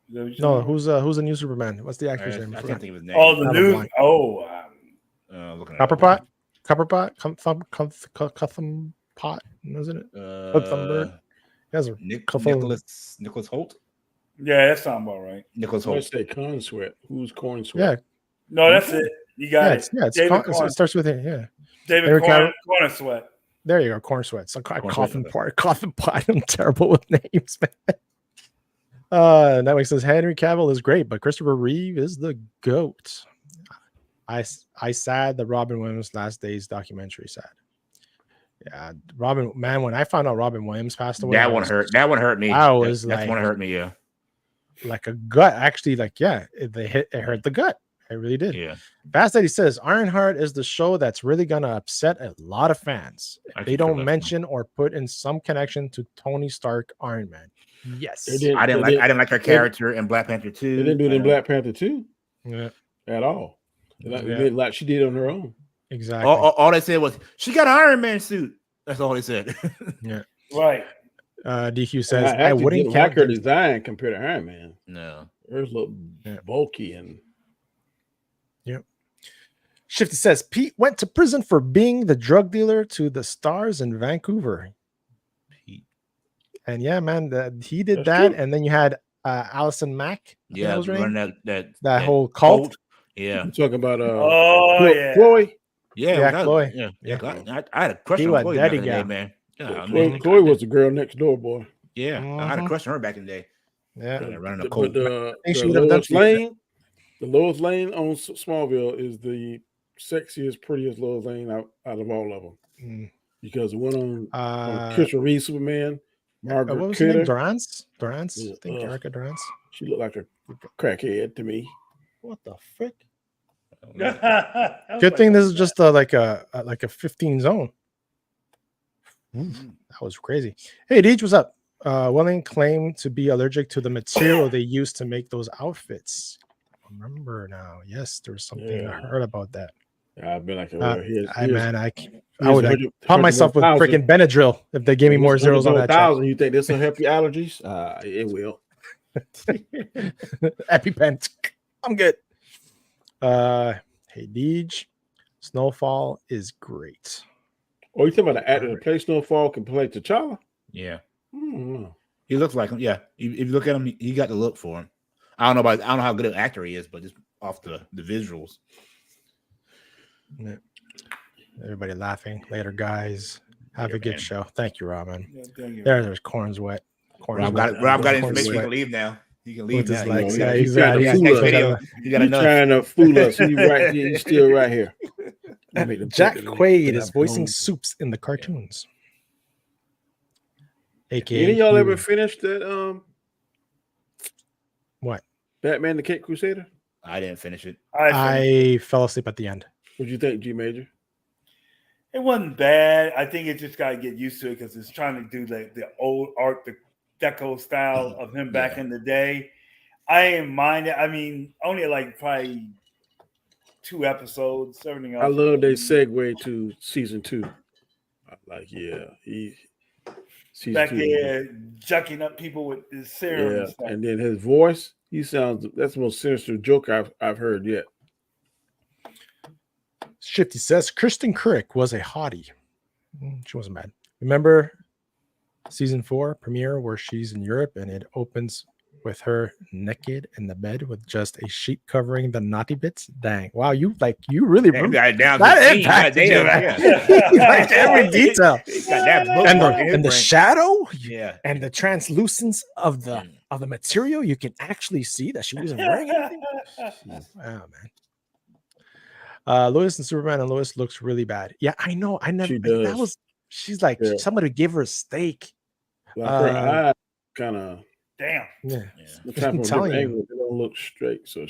No, who's the new Superman? What's the actor's name? I can't think of his name. Oh, the new. Oh, Copperpot. Cutham Pot, isn't it? Cuthumbert. Nicholas Holt. Yeah, that sounds about right. Nicholas I Holt. say Corn Sweat. Who's Corn Sweat? Yeah. No, that's it. You got it. It starts with it. Yeah. David Corn Sweat. There you go. Corn Sweat. So Coffin Pot. I'm terrible with names, man. That makes sense. Henry Cavill is great, but Christopher Reeve is the GOAT. I sad the Robin Williams Last Days documentary sad. Yeah, Robin, man, when I found out Robin Williams passed away, that one hurt me. That's one hurt me, yeah. Like a gut, actually, it hurt the gut. It really did. Yeah. Fast Eddie says Ironheart is the show that's really gonna upset a lot of fans. They don't mention or put in some connection to Tony Stark Iron Man. Yes. I didn't like her character in Black Panther 2. They didn't do it in Black Panther 2. Yeah. At all. Like she did on her own. Exactly. All they said was she got an Iron Man suit. That's all they said. Yeah. Right. DQ says I wouldn't like her design compared to Iron Man. No. Hers look bulky and. Yep. Shifty says Pete went to prison for being the drug dealer to the stars in Vancouver. Pete. And yeah, man, he did That's that. true. And then you had Allison Mack. Yeah, running that whole cult. Yeah. I'm talking about Chloe. Yeah, Chloe. I had a crush on Chloe back in the day, man. Chloe was the girl next door, boy. Yeah, I had a crush on her back in the day. Yeah, running a cult. The Lois Lane on Smallville is the sexiest, prettiest Lois Lane out of all of them. Because the one on Christopher Reeve Superman, Margaret what was Kidder, her name? Durance? I think Erica Durance. She looked like a crackhead to me. What the frick? Good thing this is just like a 15 zone. That was crazy. Hey, Deej, what's up? Welling claimed to be allergic to the material they used to make those outfits. Remember now? Yes, there was something I heard about that. I've been like, I would pump myself with freaking Benadryl if they gave me more zeros on that. You think this will help your allergies? It will. EpiPen. I'm good. Hey, Deej, Snowfall is great. Oh, you talking about the actor that plays Snowfall can play T'Challa? Yeah. Mm-hmm. He looks like him. Yeah. If you look at him, he got the look for him. I don't know how good an actor he is, but just off the visuals. Yeah. Everybody laughing. Later, guys. Have a good show. Thank you, Robin. Yeah, there's Corn's wet. Rob got information. You can leave now. You can leave now. He's trying to fool us. He's still right here. Jack Quaid is voicing Soups in the cartoons. AKA, any of y'all ever finished that? What? Batman the Cape Crusader? I didn't finish it. I fell asleep at the end. What'd you think, G Major? It wasn't bad. I think it just got to get used to it because it's trying to do like the old Art Deco style of him back in the day. I didn't mind it. I mean, only like probably 2 episodes. Everything else. I love they segue to season 2. Like, back there jucking up people with his serum. Yeah, and then his voice, that's the most sinister joke I've heard yet. Shifty says Kristen Crick was a hottie. She wasn't bad. Remember season 4 premiere where she's in Europe and it opens with her naked in the bed with just a sheet covering the naughty bits? Dang. Wow, you really got it down. That impacted you, man. Like every detail. And the shadow, and the translucence of the material, you can actually see that she wasn't wearing anything. Wow, man. Lois and Superman and Lois looks really bad. Yeah, I know. I never. She does. She's like somebody gave her a steak. Like her eye kind of. Damn. Yeah. I'm telling you, they don't look straight. So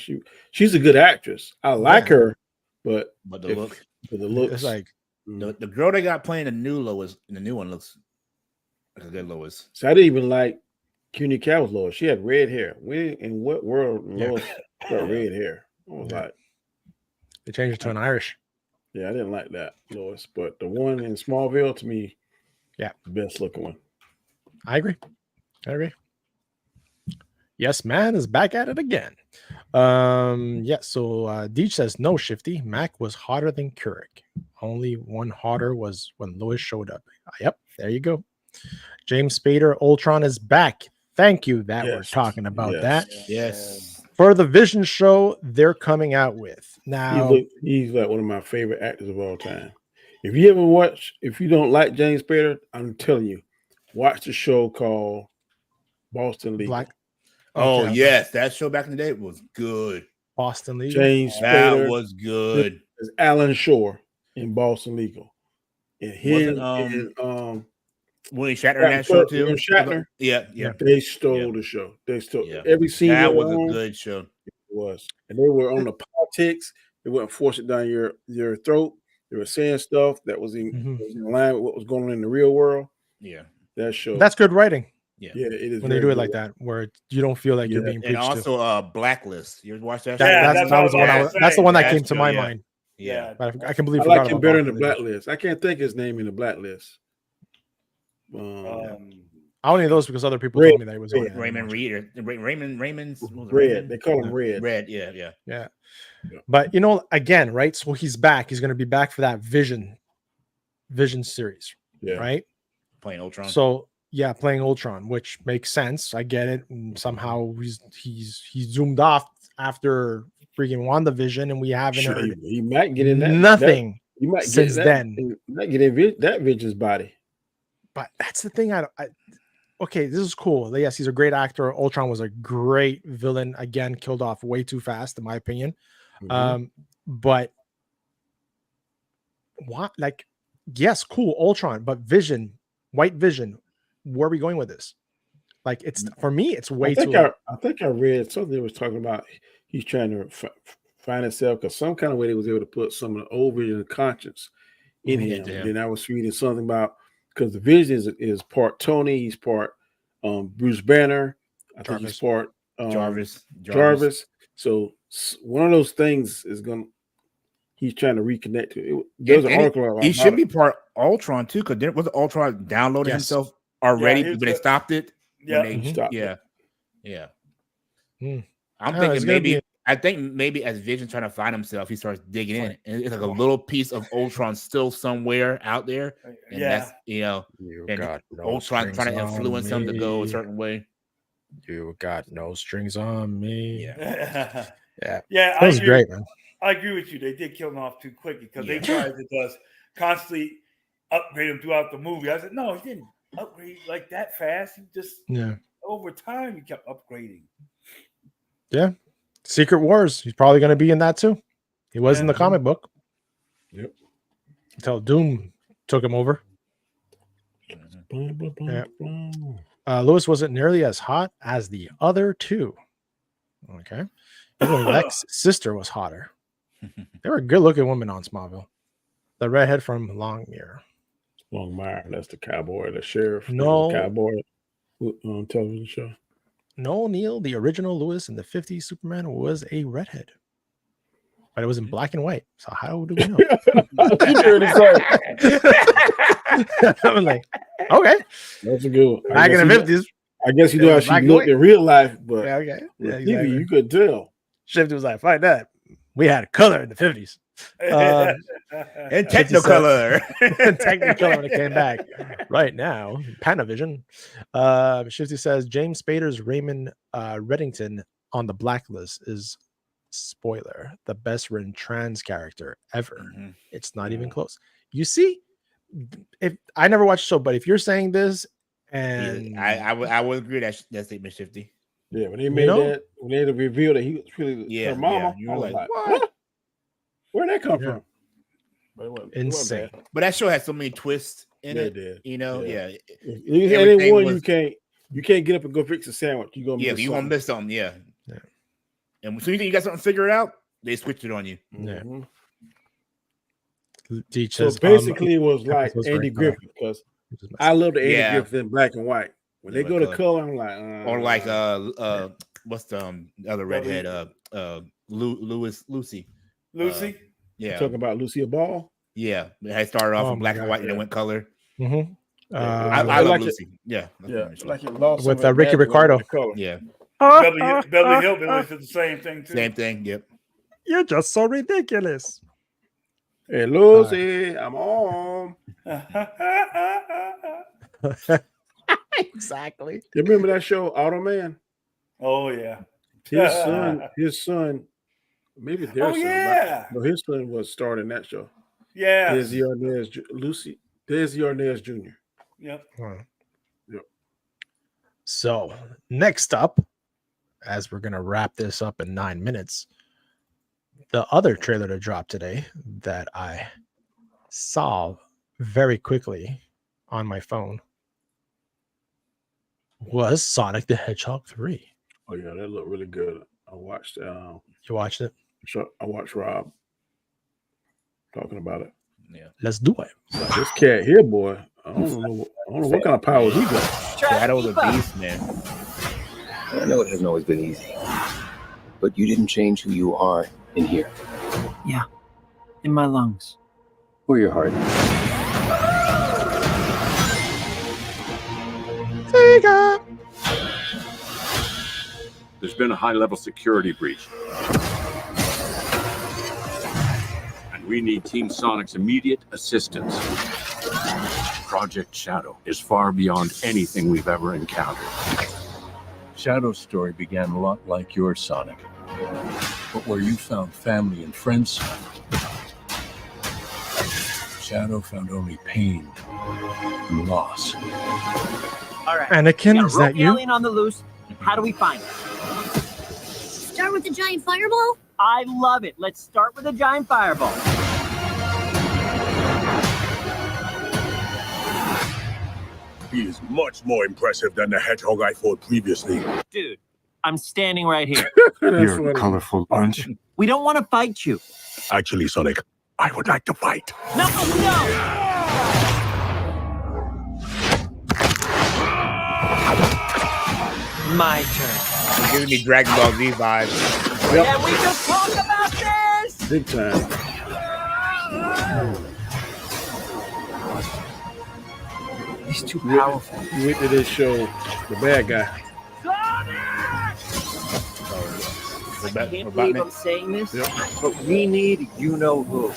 she's a good actress. I like her, but the look. But the looks, it's like the girl they got playing the new Lois. The new one looks like a good Lois. So I didn't even like Cuny Cow's Lois. She had red hair. In what world Lois got red hair? I was like, they changed it to an Irish. Yeah, I didn't like that, Lois. But the one in Smallville, to me, yeah, the best looking one. I agree. Yes, man is back at it again. Yeah, so Deej says no, Shifty. Mac was hotter than Keurig. Only one hotter was when Lois showed up. Yep, there you go. James Spader, Ultron is back. Thank you that we're talking about that. Yes. For the Vision show they're coming out with. Now he's like one of my favorite actors of all time. If you don't like James Spader, I'm telling you, watch the show called Boston Legal. Oh, yes. That show back in the day was good. Boston Legal. James That Spader was good. Is Alan Shore in Boston Legal. And him and William Shatner in that show too. William Shatner. Yeah. They stole the show. They stole every scene. That was a good show. It was. And they were on the politics. They wouldn't force it down your throat. They were saying stuff that was in line with what was going on in the real world. Yeah. That show. That's good writing. Yeah, it is. When they do it like that, where you don't feel like you're being preached and also Blacklist. You ever watch that? That's the one that came to my mind. Yeah, but I can believe I like him better in the Blacklist. I can't think his name in the Blacklist. I only know those because other people told me that he was on it. Raymond Reed. Raymond's Red. They call him Red. Red. Yeah. But again, right? So he's back. He's going to be back for that Vision series. Yeah. Right. Playing Ultron. So yeah, playing Ultron, which makes sense. I get it. And somehow he's zoomed off after freaking WandaVision, and we haven't heard he might get in that nothing since then. He might get in that Vision's body. But that's the thing. Okay, this is cool. Yes, he's a great actor. Ultron was a great villain. Again, killed off way too fast, in my opinion. But what? Like, yes, cool, Ultron, but Vision, White Vision. Where are we going with this? Like, it's for me, it's way too. I think I read something that was talking about he's trying to find himself because some kind of way they was able to put some of the old Vision conscience in him. And then I was reading something about because the Vision is part Tony, he's part Bruce Banner. I think he's part Jarvis. So one of those things is he's trying to reconnect to it. There's an article. He should be part Ultron too, because was Ultron downloaded himself already, but they stopped it. Yeah. I'm thinking maybe. I think maybe as Vision trying to find himself, he starts digging in, and it's like a little piece of Ultron still somewhere out there, and that's Ultron trying to influence him to go a certain way. You got no strings on me. Yeah. That was great, man. I agree with you. They did kill him off too quick because they tried to just constantly upgrade him throughout the movie. I said, no, he didn't upgrade like that fast. He just over time he kept upgrading. Yeah. Secret Wars. He's probably going to be in that too. He was in the comic book. Yep. Until Doom took him over. Yeah. Lewis wasn't nearly as hot as the other two. Okay. Even Lex's sister was hotter. They were good-looking women on Smallville. The redhead from Longmire. That's the cowboy, the sheriff. No. The cowboy on television show. No, Neil, the original Lewis in the 50s Superman was a redhead. But it was in black and white. So how do we know? I'm like, okay. That's a good one. Back in the 50s. I guess you know how she looked in real life, but exactly. You could tell. Shifty was like, find that. We had color in the 50s. And Technicolor. Technicolor when it came back. Right now, Panavision. Shifty says James Spader's Raymond Reddington on the Blacklist is, spoiler, the best written trans character ever. It's not even close. You see, if I never watched the show, but if you're saying this, and I would agree that statement, Shifty. Yeah, when they made that, when they revealed that he was really her mama, you I were was like, what? Where'd that come from? But insane. But that show had so many twists in it. Did. You know, You had one, you can't get up and go fix a sandwich. You're gonna miss something. Yeah. And so you think you got something figured out, they switched it on you. So basically, it was like Andy Griffith because I love the Andy Griffith in black and white. When they go to color, I'm like, or like what's the other redhead? Lucy. Yeah. You're talking about Lucille Ball? Yeah. It started off in black and white and it went color. Mm-hmm. I love Lucy. Yeah. Like it lost with some of Ricky magic Ricardo. the color. Yeah. Beverly Hillbillies did the same thing too. Same thing. Yep. You're just so ridiculous. Hey, Lucy, I'm on. Exactly. You remember that show, Automan? Oh yeah. His son, maybe their Oh, son. yeah. No, his son was starred in that show. Yeah. Desi Arnaz Jr. Yep. Yep. So next up, as we're gonna wrap this up in 9 minutes, the other trailer to drop today that I saw very quickly on my phone was Sonic the Hedgehog 3. Oh yeah, that looked really good. I watched. You watched it? I watched Rob talking about it. Yeah. Let's do it. Like, this cat here, boy. I don't know what kind of powers he got. Shadow the Beast, man. I know it hasn't always been easy, but you didn't change who you are in here. Yeah, in my lungs. Or your heart. Sega. There's been a high-level security breach. And we need Team Sonic's immediate assistance. Project Shadow is far beyond anything we've ever encountered. Shadow's story began a lot like yours, Sonic. But where you found family and friends, Shadow found only pain and loss. All right. Anakin, is that you? Alien on the loose. How do we find it? Start with the giant fireball? I love it. Let's start with a giant fireball. He is much more impressive than the hedgehog I fought previously. Dude, I'm standing right here. You're a colorful bunch. We don't want to fight you. Actually, Sonic, I would like to fight. No, no! My turn. You're giving me Dragon Ball Z vibes. Yep. Can we just talk about this? Big time. He's too powerful. You went to this show, the bad guy. I can't believe I'm saying this, but we need you-know-who.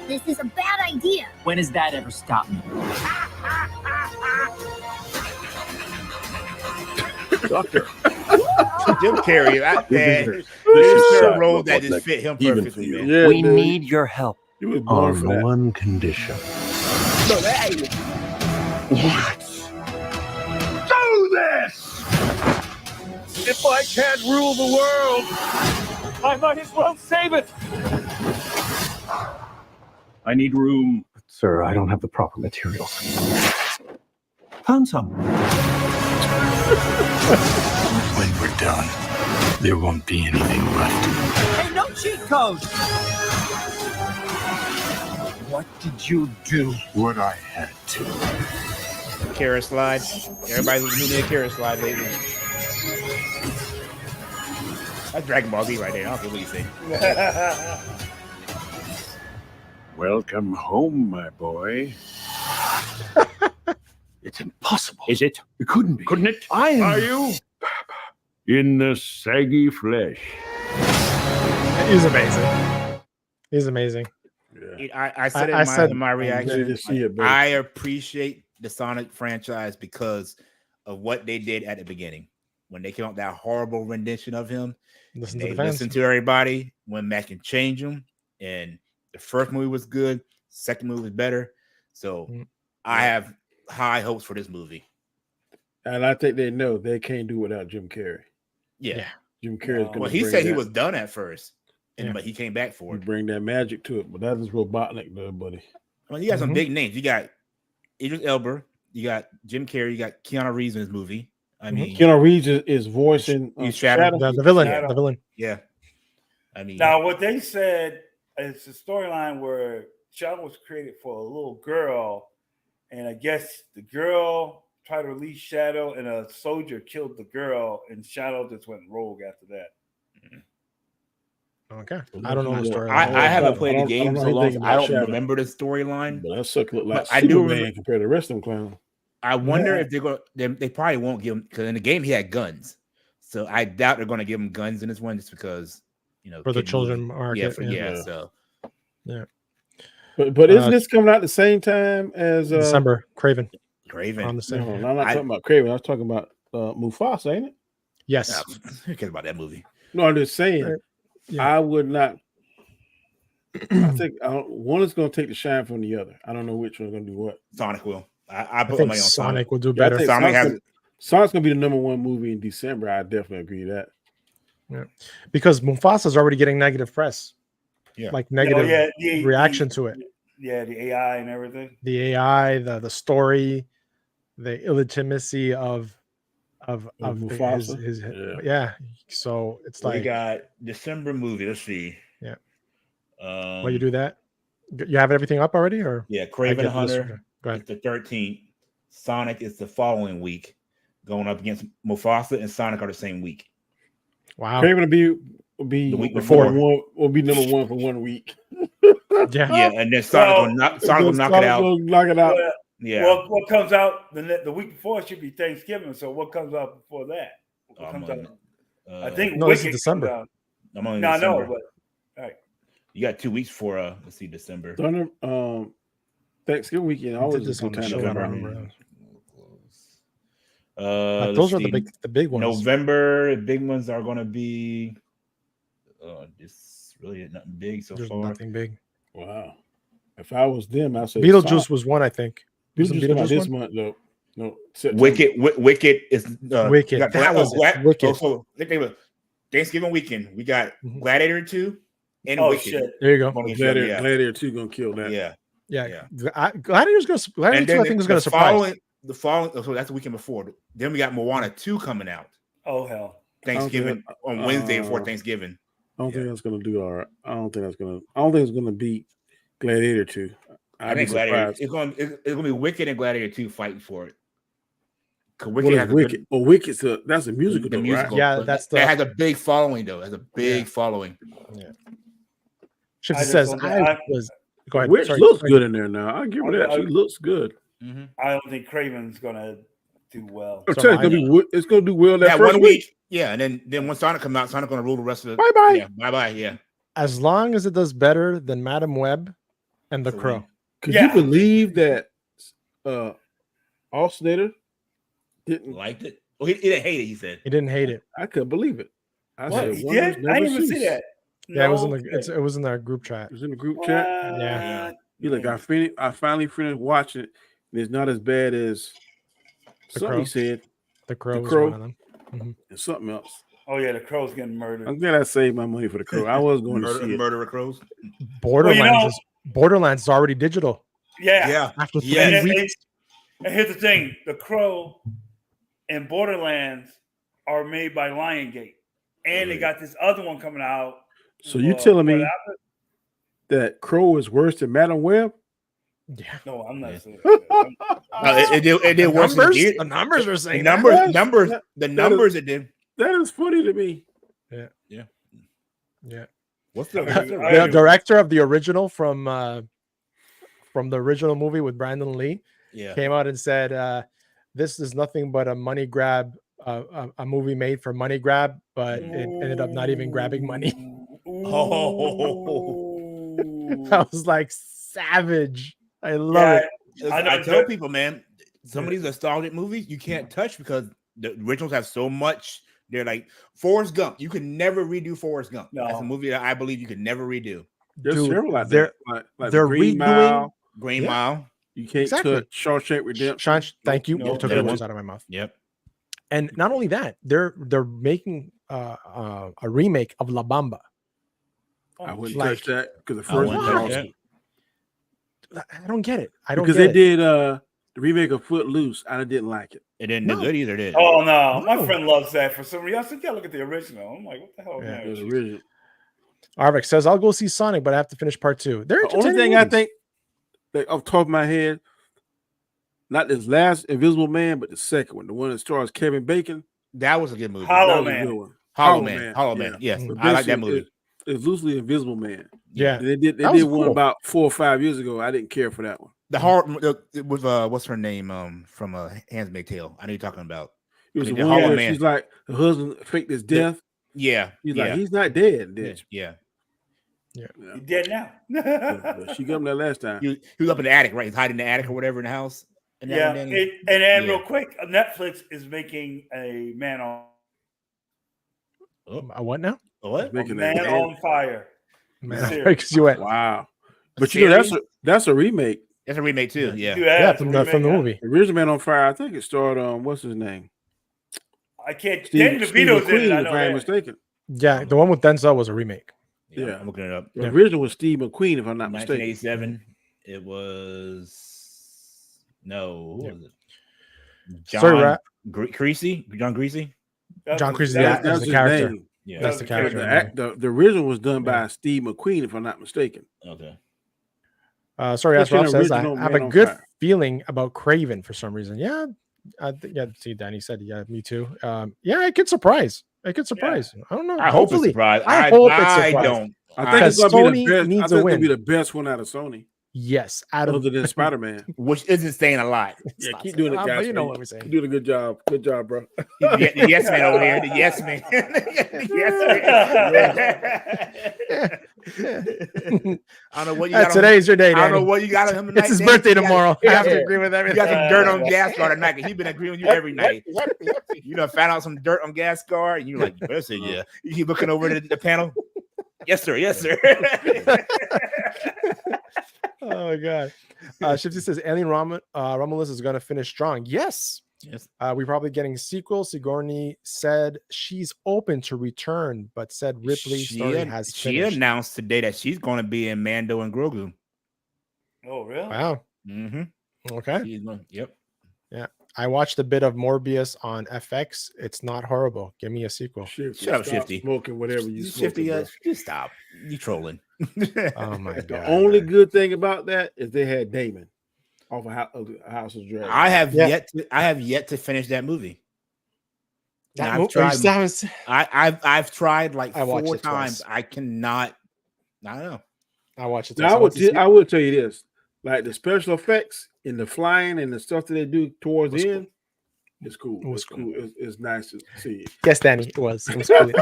This is a bad idea. When has that ever stopped me? Doctor. Jim Carrey, there's a role that just fit him perfectly, man. Yeah, we need your help. He was born for that. One condition. What? Do this! If I can't rule the world, I might as well save it. I need room. Sir, I don't have the proper materials. Found some. When we're done, there won't be anything left. Hey, no cheat code! What did you do? What I had to. Kara slide. Everybody's doing a Kara slide lately. That's Dragon Ball Z right there. I don't know what you say. Welcome home, my boy. It's impossible. Is it? It couldn't be. Couldn't it? Are you? In the saggy flesh. He's amazing. He's amazing. Yeah. I said in my reaction, I appreciate the Sonic franchise because of what they did at the beginning. When they came out with that horrible rendition of him, they listened to everybody, went back and changed him. And the first movie was good. Second movie was better. So I have high hopes for this movie. And I think they know they can't do without Jim Carrey. Yeah. Jim Carrey is going to he said he was done at first, but he came back for it. Bring that magic to it. But that is Robotnik, though, buddy. I mean, you got some big names. You got Idris Elba. You got Jim Carrey. You got Keanu Reeves in his movie. I mean, Keanu Reeves is voicing Shadow. The villain. Shadow. The villain. Yeah. I mean, now what they said is a storyline where Shadow was created for a little girl, and I guess the girl tried to release Shadow, and a soldier killed the girl, and Shadow just went rogue after that. Okay, I don't know the story. I haven't played the I game don't so know long. anything I about don't Shadow. remember the storyline. But that sucker look like But I do Superman remember. compared to the rest of them clowns. I wonder if they're going. They probably won't give him because in the game he had guns. So I doubt they're going to give him guns in this one just because for the kid children movie. market. So But isn't this coming out at the same time as December? Craven. Craven. On the same. No, I'm not talking about Craven. I was talking about Mufasa, ain't it? Yes. Who cares about that movie? No, I'm just saying. I would not. I think one is going to take the shine from the other. I don't know which one's going to do what. Sonic will. I put think money on Sonic will do Yeah, I better. think Sonic's going to be the #1 movie in December. I definitely agree with that. Yeah, because Mufasa's already getting negative press. Yeah, like negative reaction to it. Yeah, the AI and everything. The AI, the story, the illegitimacy of Mufasa. his So it's we like got December movie. Let's see. Yeah. Well, you do that. You have everything up already, or Craven the Hunter. Go ahead. It's the 13th. Sonic is the following week, going up against Mufasa and Sonic are the same week. Wow. Craven will be the week before. Will be #1 for 1 week. Yeah, and then Sonic will knock it out. Knock it out. Yeah. Well, what comes out the week before should be Thanksgiving. So what comes out before that? What comes out? I think no, Wicked this is December. comes out. I'm only No, December. but all right. You got 2 weeks for let's see, December. Thanksgiving weekend always this a good on the time. show, I don't remember. Those are the big ones. November, the big ones are going to be. This really nothing big so There's far. nothing big. Wow. If I was them, I'd say Beetlejuice was one, I think. Beetlejuice this month, though. No, September. Wicked is Wicked. That was Wicked. So Thanksgiving weekend, we got Gladiator 2 and Wicked. Shit. There you go. Gladiator 2 gonna kill that. Yeah. Gladiator's going to. Gladiator 2, I think, is going to surprise. The following, so that's the weekend before. Then we got Moana 2 coming out. Oh hell! Thanksgiving on Wednesday before Thanksgiving. I don't think that's going to do all right. I don't think it's going to beat Gladiator 2. I think Gladiator. It's going to be Wicked and Gladiator 2 fighting for it. What is Wicked? Well, Wicked's that's a musical, though, musical, right? Yeah, that has a big following, though. Has a big following. Yeah. Shifty says, Go ahead. Witch looks good in there now. I give her that. She looks good. Mm-hmm. I don't think Craven's gonna do well. I'm telling you, it's gonna do well that first 1 week. Yeah, and then when Sonic comes out, Sonic gonna rule the rest of the. Bye-bye. Yeah, bye-bye. Yeah. As long as it does better than Madam Web and The Crow. Could you believe that Alcinator didn't liked it? Well, he didn't hate it. He said he didn't hate it. I couldn't believe it. I said, He did? I didn't even see that. Yeah, it was in the it was in our group chat. It was in the group chat. Yeah. You like I finally finished watching it. And it's not as bad as somebody said. The Crow. Was one of them. Mm-hmm. And something else. Oh yeah, the Crow's getting murdered. I'm glad I saved my money for the Crow. I was going to see it. Murder of Crows. Borderlands is already digital. Yeah. After 3 weeks. And here's the thing: The Crow and Borderlands are made by Lionsgate, and they got this other one coming out. So you telling me that Crow is worse than Madam Web? Yeah. No, I'm not saying it did worse. The numbers are saying the numbers it did. That is funny to me. Yeah. What's the director of the original from the original movie with Brandon Lee? Came out and said, "This is nothing but a money grab, a movie made for money grab, but it ended up not even grabbing money." I was like, savage. I love it. I tell people, man, some of these nostalgic movies you can't touch because the originals have so much. They're like Forrest Gump. You can never redo Forrest Gump. No. That's a movie that I believe you could never redo. There's several out there. Like they're Green Mile. Green Mile. You can't touch Shawshank Redemption. Thank you. You took the words out of my mouth. Yep. And not only that, they're making a remake of La Bamba. I wouldn't touch that because the first one. I don't get it. Because they did the remake of Footloose. I didn't like it. It didn't do good either, did it? Oh no, my friend loves that for some reason. I said, "Yeah, look at the original." I'm like, "What the hell?" Yeah, the original. Arvik says, "I'll go see Sonic, but I have to finish part 2." They're the only thing I think, like off the top of my head, not this last Invisible Man, but the second one, the one that stars Kevin Bacon. That was a good movie. Hollow Man. Hollow Man. Yes, I like that movie. loosely Invisible Man. Yeah, they did that was one cool. about 4 or 5 years ago. I didn't care for that one. The horror it was what's her name from Handmaid's Tale. I know you're talking about. It was The the one Horror where Man. she's like the husband faked his death. Yeah, He's yeah. like he's not dead. Yeah. He's dead now. But she got him there last time. He was up in the attic, right? He's hiding in the attic or whatever in the house. And Yeah, then and real quick, Netflix is making a Man on. What now? What? Man on Fire. Because you went wow. But you know that's a remake. That's a remake too. Yeah. Yeah, from the movie. The original Man on Fire. I think it starred what's his name? I can't. Steve Danny DeVito's in it. I McQueen, know if I am that. mistaken. Yeah, the one with Denzel was a remake. Yeah, I'm looking it up. The original was Steve McQueen, if I'm not mistaken. 1987. It was who was it? Sorry, Creasy? John Creasy? John Creasy, that's the character. Name. Yeah, that's the character. The original was done by Steve McQueen, if I'm not mistaken. Okay. Sorry, as Rob says, I have a good Fire. feeling about Craven for some reason. Yeah, I think. Yeah, see, Danny said, yeah, me too. Yeah, it could surprise. It could surprise. I don't know. I hope it's surprise. I hope it's I surprise. don't. I think it's gonna be the best. I needs think a it's win. gonna be the best one out of Sony. Yes, other than Spider-Man, which isn't saying a lot. Yeah, keep doing it, guys. But you know what we're saying. You're doing a good job. Good job, bro. The yes man over here. The yes man. I don't know what you got. Today's your day, Danny. I don't know what you got on him tonight. It's his birthday tomorrow. I have to agree with everything. You got some dirt on Gas Guard tonight. He's been agreeing with you every night. You know, found out some dirt on Gas Guard, and you're like, you better say yeah. You keep looking over the panel. Yes, sir. Yes, sir. Oh my god. Shifty says Alien Romulus is going to finish strong. Yes. We're probably getting a sequel. Sigourney said she's open to return, but said Ripley's story has she finished. announced today that she's going to be in Mando and Grogu. Oh, really? Wow. Mm-hmm. Okay. Yep. Yeah. I watched a bit of Morbius on FX. It's not horrible. Give me a sequel. Shut up, Shifty. Smoking whatever you Shifty, smoking, just stop. You trolling. Oh my god. The only good thing about that is they had Damon off of House of Dragon. I have yet to finish that movie. I've tried like 4 times. I cannot. I don't know. I watched it. Now, I would tell you this: like the special effects and the flying and the stuff that they do towards the end, it's cool. It's cool. It's nice to see it. Yes, Danny, it was. It was cool.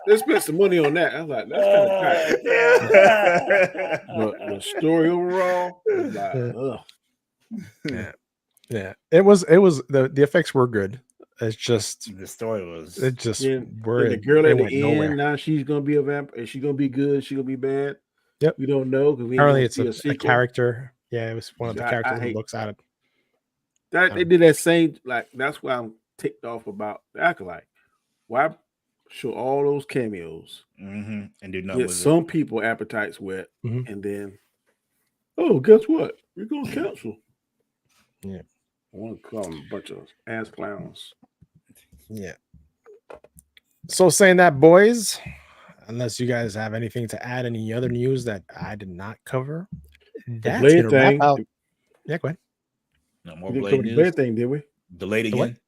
They spent some money on that. I was like, that's kind of but the story overall was like, yeah. It was the effects were good. It's just the story was. It just and the girl at the end. Now she's gonna be a vampire. Is she gonna be good? She gonna be bad? Yep. We don't know because apparently it's a character. Yeah, it was one of the characters who looks at it. That they did that same that's why I'm ticked off about the Acolyte. Why show all those cameos and do nothing? Get some people appetites wet, and then guess what? We're gonna cancel. Yeah, I want to call them a bunch of ass clowns. Yeah. So saying that, boys, unless you guys have anything to add, any other news that I did not cover, that's gonna wrap out. Yeah, go ahead. No more we didn't Blade cover news. The Blade thing, did we? Delayed again.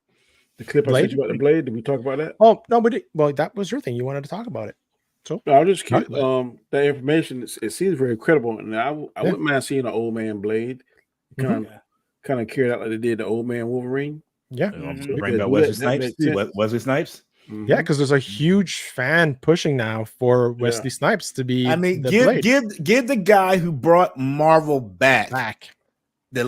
The clip I sent you about the Blade. Did we talk about that? Oh no, well, that was your thing. You wanted to talk about it. So no, I was just curious. That information it seems very credible, and I wouldn't mind seeing an old man Blade kind of carried out like they did the old man Wolverine. Yeah, bring back Wesley Snipes. Wesley Snipes. Yeah, because there's a huge fan pushing now for Wesley Snipes to be. I mean, give the guy who brought Marvel back. The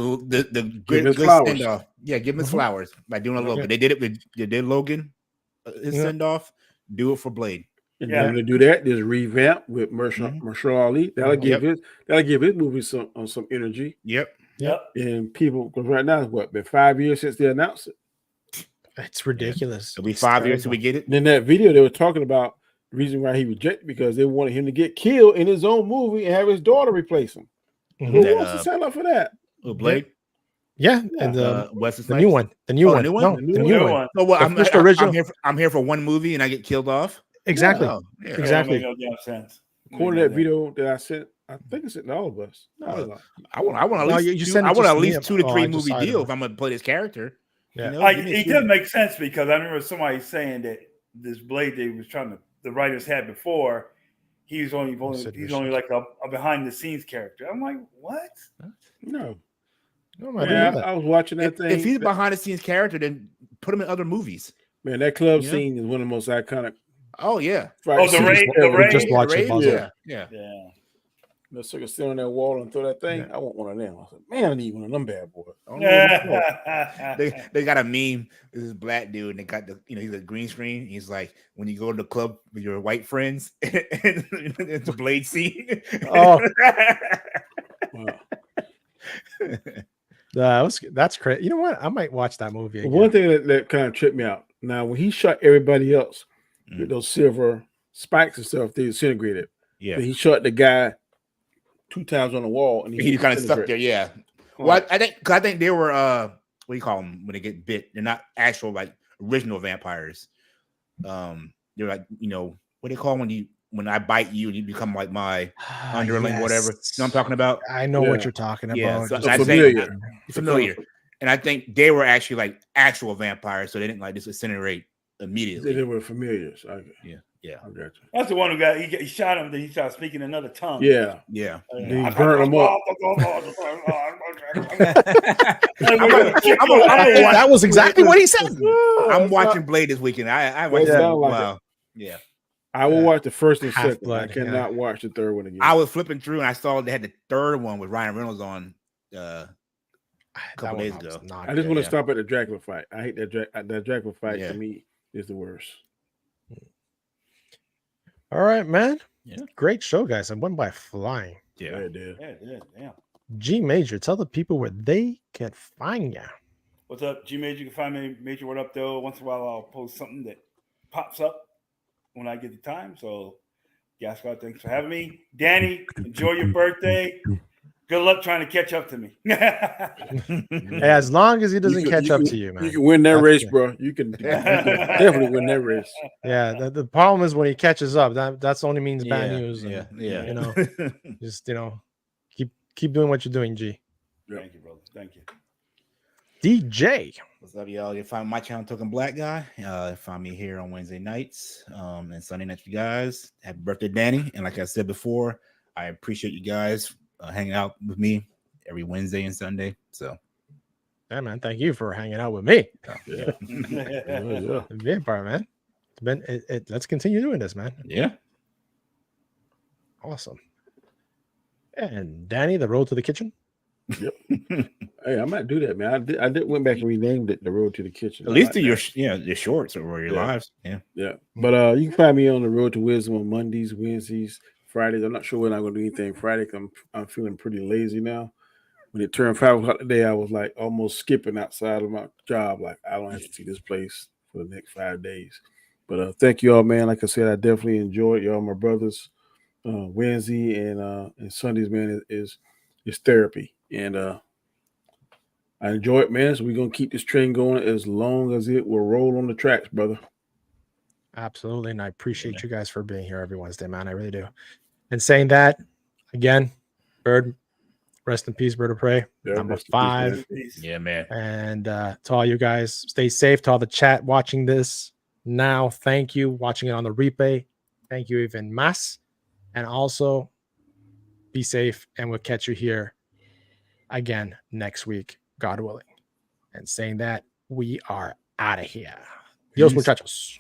good send off. Yeah, give him his flowers by doing a Logan. They did it with Logan, his send off. Do it for Blade. And then to do that, there's revamp with Marshall Ali. That'll give his movie some energy. Yep. And people, because right now it's been 5 years since they announced it. It's ridiculous. It'll be 5 years till we get it. And in that video, they were talking about the reason why he rejected because they wanted him to get killed in his own movie and have his daughter replace him. Who wants to sign up for that? Blade. Yeah, and the new one. The new one. No, the new one. No, well, I'm here for one movie and I get killed off. Exactly. Exactly. According to that video that I sent, I think it's in all of us. I want at least 2 to 3 movie deal if I'm gonna play this character. Yeah, it does make sense because I remember somebody saying that this blade they was the writers had before. He's only like a behind the scenes character. I'm like, what? No. I was watching that thing. If he's behind the scenes character, then put him in other movies. Man, that club scene is one of the most iconic. Oh yeah. The raid. Just watch it. Yeah. The sucker sit on that wall and throw that thing. I want one of them. I said, man, I need one of them bad boys. They got a meme. This is black dude, and they got he's a green screen. He's like, when you go to the club with your white friends, and it's a blade scene. Oh, that's crazy. You know what? I might watch that movie again. One thing that kind of tripped me out. Now, when he shot everybody else with those silver spikes and stuff, they disintegrated. Yeah, but he shot the guy 2 times on the wall, and he kind of stuck there. Yeah. Well, I think they were what do you call them when they get bit? They're not actual like original vampires. They're like what do they call when I bite you and you become like my underling, whatever. You know what I'm talking about? I know what you're talking about. Yeah, so familiar. And I think they were actually like actual vampires, so they didn't like just incinerate immediately. They were familiars. Yeah. I got you. That's the one who he shot him. Then he started speaking another tongue. Yeah. He burned him up. That was exactly what he said. I'm watching Blade this weekend. I watched wow. Yeah. I will watch the first and second. Half-Blood, I cannot watch the third one again. I was flipping through and I saw they had the third one with Ryan Reynolds on a couple days ago. I just want to stop at the Dracula fight. I hate that Dracula fight. To me is the worst. All right, man. Yeah. Great show, guys. I went by flying. Yeah, it did. Yeah. G Major, tell the people where they can find you. What's up, G Major? You can find me, Major. What up, though? Once in a while, I'll post something that pops up when I get the time. So, yeah, Scott, thanks for having me. Danny, enjoy your birthday. Good luck trying to catch up to me. Hey, as long as he doesn't catch up to you, man. You can win that race, bro. You can definitely win that race. Yeah, the problem is when he catches up. That's only means bad news. And, yeah. Just keep doing what you're doing, G. Thank you, brother. Thank you. DJ. What's up, y'all? You find my channel, Token Black Guy. Find me here on Wednesday nights and Sunday nights, you guys. Happy birthday, Danny. And like I said before, I appreciate you guys hanging out with me every Wednesday and Sunday. So, yeah, man, thank you for hanging out with me. Yeah. Being part, man. It's been let's continue doing this, man. Yeah. Awesome. And Danny, the road to the kitchen. Yep. Hey, I might do that, man. I did went back and renamed it the Road to the Kitchen. At least do your shorts or your lives. Yeah. But you can find me on the Road to Wisdom on Mondays, Wednesdays, Fridays. I'm not sure when I'm going to do anything Friday. I'm feeling pretty lazy now. When it turned 5 o'clock today, I was like almost skipping outside of my job. Like, I don't have to see this place for the next 5 days. But thank you all, man. Like I said, I definitely enjoyed y'all, my brothers. Wednesday and Sundays, man, is therapy. And I enjoy it, man. So we're going to keep this train going as long as it will roll on the tracks, brother. Absolutely. And I appreciate you guys for being here every Wednesday, man. I really do. And saying that, again, Bird, rest in peace, Bird of Prey. Number 5. Yeah, man. And to all you guys, stay safe. To all the chat watching this now, thank you. Watching it on the replay, thank you even más. And also, be safe, and we'll catch you here again next week, God willing. And saying that, we are out of here. Dios, muchachos.